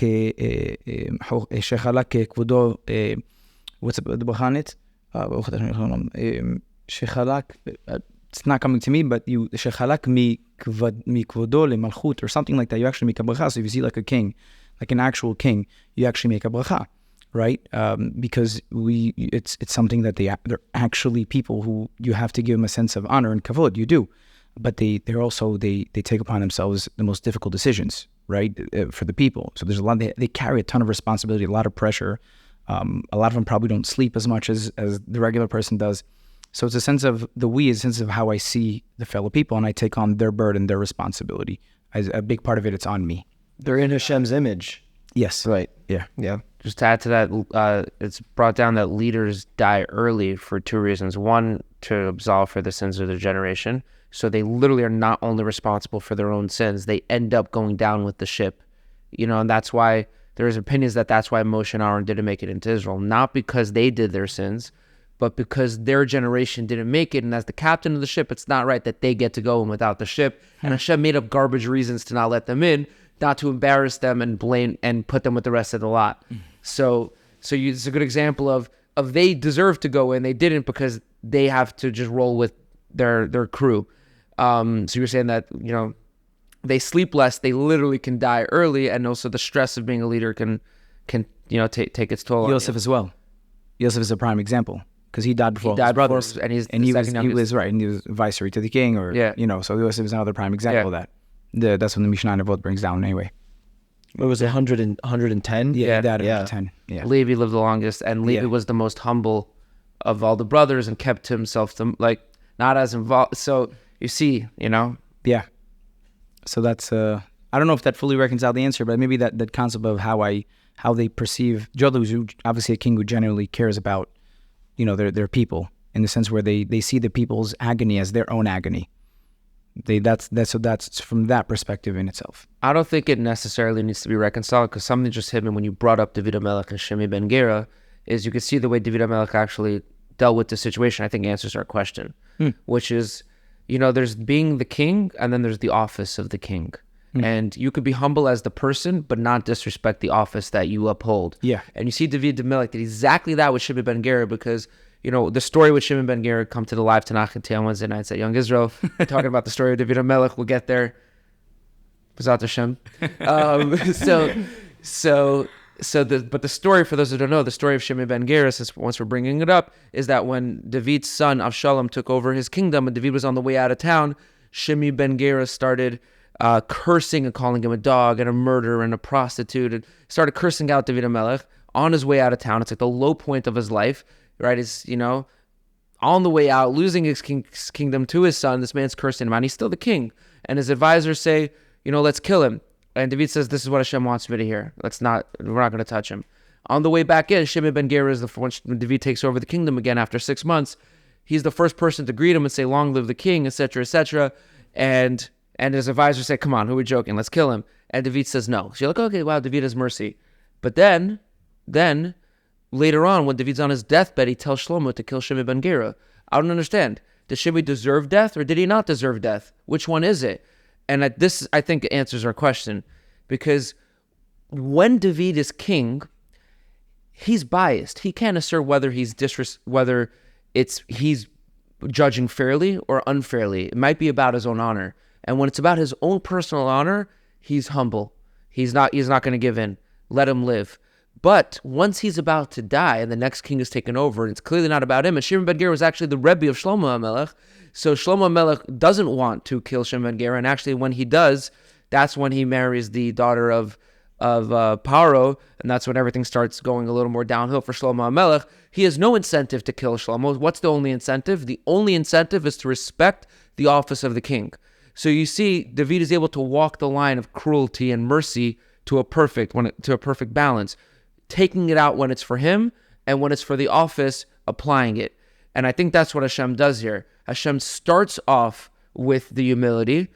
kvodo, what's the bracha on it? Shehalak, it's not coming to me, but you, Shechalak mi kvodo le malchut, or something like that, you actually make a bracha. So if you see like a king, like an actual king, you actually make a bracha, right? Because it's something that they're actually people who you have to give them a sense of honor and kavod. You do, but they take upon themselves the most difficult decisions, right, for the people. So there's a lot. They carry a ton of responsibility, a lot of pressure. A lot of them probably don't sleep as much as the regular person does. So it's a sense of a sense of how I see the fellow people, and I take on their burden, their responsibility. As a big part of it, it's on me. They're in Hashem's image. Yes. Right. Yeah. Yeah. Just to add to that, it's brought down that leaders die early for two reasons. One, to absolve for the sins of their generation. So they literally are not only responsible for their own sins, they end up going down with the ship. And that's why there's opinions that's why Moshe and Aaron didn't make it into Israel. Not because they did their sins, but because their generation didn't make it. And as the captain of the ship, it's not right that they get to go in without the ship. And Hashem made up garbage reasons to not let them in, not to embarrass them and blame and put them with the rest of the lot. So it's a good example of they deserve to go in. They didn't because they have to just roll with their crew. So you're saying that, they sleep less, they literally can die early, and also the stress of being a leader can take its toll. Yosef as well. Yosef is a prime example because he died before his brothers, and he was right, and he was viceroy to the king, so Yosef is another prime example of that. That's when the Mishnah Navot brings down anyway. What was it, 110? Yeah, that 110. Yeah. Levi lived the longest, and Levi was the most humble of all the brothers and kept himself not as involved. So you see, Yeah. So that's I don't know if that fully reconciled the answer, but maybe that concept of how they perceive Jodu is obviously a king who generally cares about their people, in the sense where they see the people's agony as their own agony. So that's from that perspective in itself. I don't think it necessarily needs to be reconciled, because something just hit me when you brought up David Hamelech and Shimmy ben Geira, is you could see the way David Hamelech actually dealt with the situation. I think answers our question, which is, there's being the king, and then there's the office of the king. And you could be humble as the person, but not disrespect the office that you uphold. Yeah. And you see David Hamelech did exactly that with Shimmy ben Geira, because the story with Shimmy ben Geira, come to the live Tanach Tea on Wednesday nights at Young Israel, talking about the story of David Hamelech. We'll get there. B'ezrat Hashem. But the story, for those who don't know, the story of Shimmy ben Geira, since once we're bringing it up, is that when David's son Avshalom took over his kingdom and David was on the way out of town, Shimmy ben Geira started cursing and calling him a dog and a murderer and a prostitute, and started cursing out David Hamelech on his way out of town. It's like the low point of his life. Right, is on the way out, losing his kingdom to his son. This man's cursing him, and he's still the king. And his advisors say, let's kill him. And David says, "This is what Hashem wants me to hear. We're not going to touch him." On the way back in, Shimmy ben Geira is when David takes over the kingdom again after 6 months. He's the first person to greet him and say, "Long live the king," etc., etc. And his advisors say, "Come on, who are we joking? Let's kill him." And David says, "No." So you're like, "Okay, wow, David has mercy." But then. Later on, when David's on his deathbed, he tells Shlomo to kill Shimmy ben Geira. I don't understand. Did Shimmy deserve death, or did he not deserve death? Which one is it? And this, I think, answers our question. Because when David is king, he's biased. He can't assert whether he's judging fairly or unfairly. It might be about his own honor. And when it's about his own personal honor, he's humble. He's not going to give in. Let him live. But once he's about to die and the next king is taken over, and it's clearly not about him, and Shimmy ben Geira was actually the Rebbe of Shlomo Hamelech, so Shlomo Hamelech doesn't want to kill Shimmy ben Geira, and actually when he does, That's when he marries the daughter of Paro, and that's when everything starts going a little more downhill for Shlomo Hamelech. He has no incentive to kill Shlomo. What's the only incentive? The only incentive is to respect the office of the king. So you see, David is able to walk the line of cruelty and mercy to a perfect balance, taking it out when it's for him, and when it's for the office, applying it. And I think that's what Hashem does here. Hashem starts off with the humility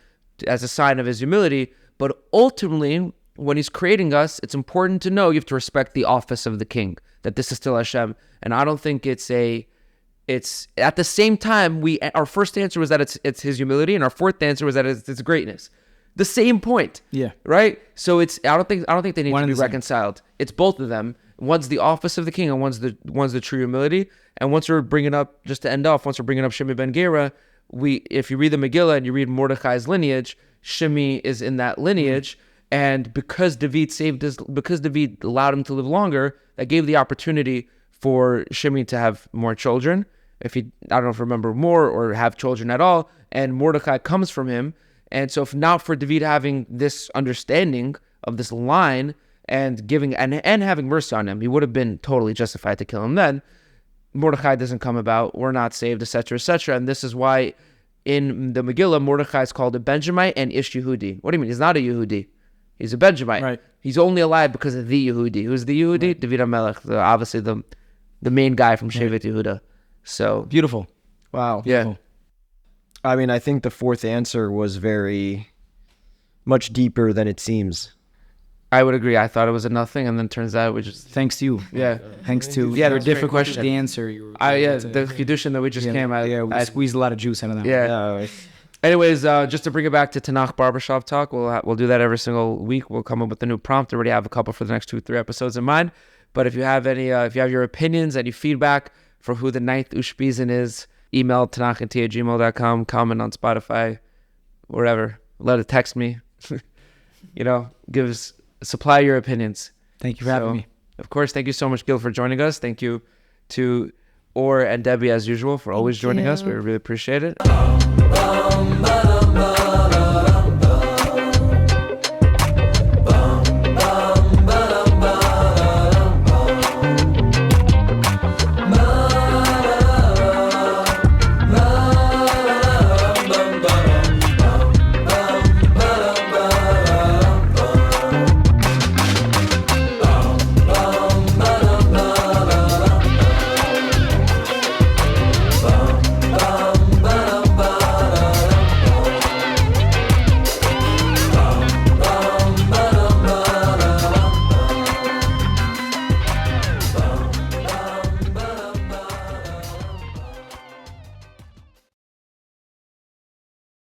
as a sign of his humility, but ultimately, when he's creating us, it's important to know you have to respect the office of the king, that this is still Hashem. And I don't think it's at the same time, our first answer was that it's his humility, and our fourth answer was that it's greatness. The same point. Yeah. Right? So I don't think they need to be reconciled. It's both of them. One's the office of the king, and one's the true humility. And once we're bringing up, just to end off, once we're bringing up Shimmy ben Geira, if you read the Megillah and you read Mordechai's lineage, Shimmy is in that lineage. And because David allowed him to live longer, that gave the opportunity for Shimmy to have more children. I don't know if remember more or have children at all. And Mordechai comes from him. And so if not for David having this understanding of this line and giving and having mercy on him, he would have been totally justified to kill him then. Mordechai doesn't come about. We're not saved, etc., etc. And this is why in the Megillah, Mordechai is called a Benjamite and Ish Yehudi. What do you mean? He's not a Yehudi. He's a Benjamite. Right. He's only alive because of the Yehudi. Who's the Yehudi? Right. David HaMelech, obviously the main guy from Shevet Yehuda. So beautiful. Wow. Yeah. Beautiful. I mean, I think the fourth answer was very much deeper than it seems. I would agree. I thought it was a nothing, and then turns out we just... Thanks to you. Yeah. Thanks to your different question. The answer. The Kedushin that we just came out. Yeah, we squeezed a lot of juice out of that. Yeah. Anyways, just to bring it back to Tanach Barbershop Talk, we'll do that every single week. We'll come up with a new prompt. Already have a couple for the next 2-3 episodes in mind. But if you have if you have your opinions, any feedback for who the 9th Ushpizin is, email tanachtea@gmail.com, comment on Spotify, wherever. Text me. Supply your opinions. Thank you for having me. Of course, thank you so much, Gil, for joining us. Thank you to Or and Debbie, as usual, for always joining us. We really appreciate it.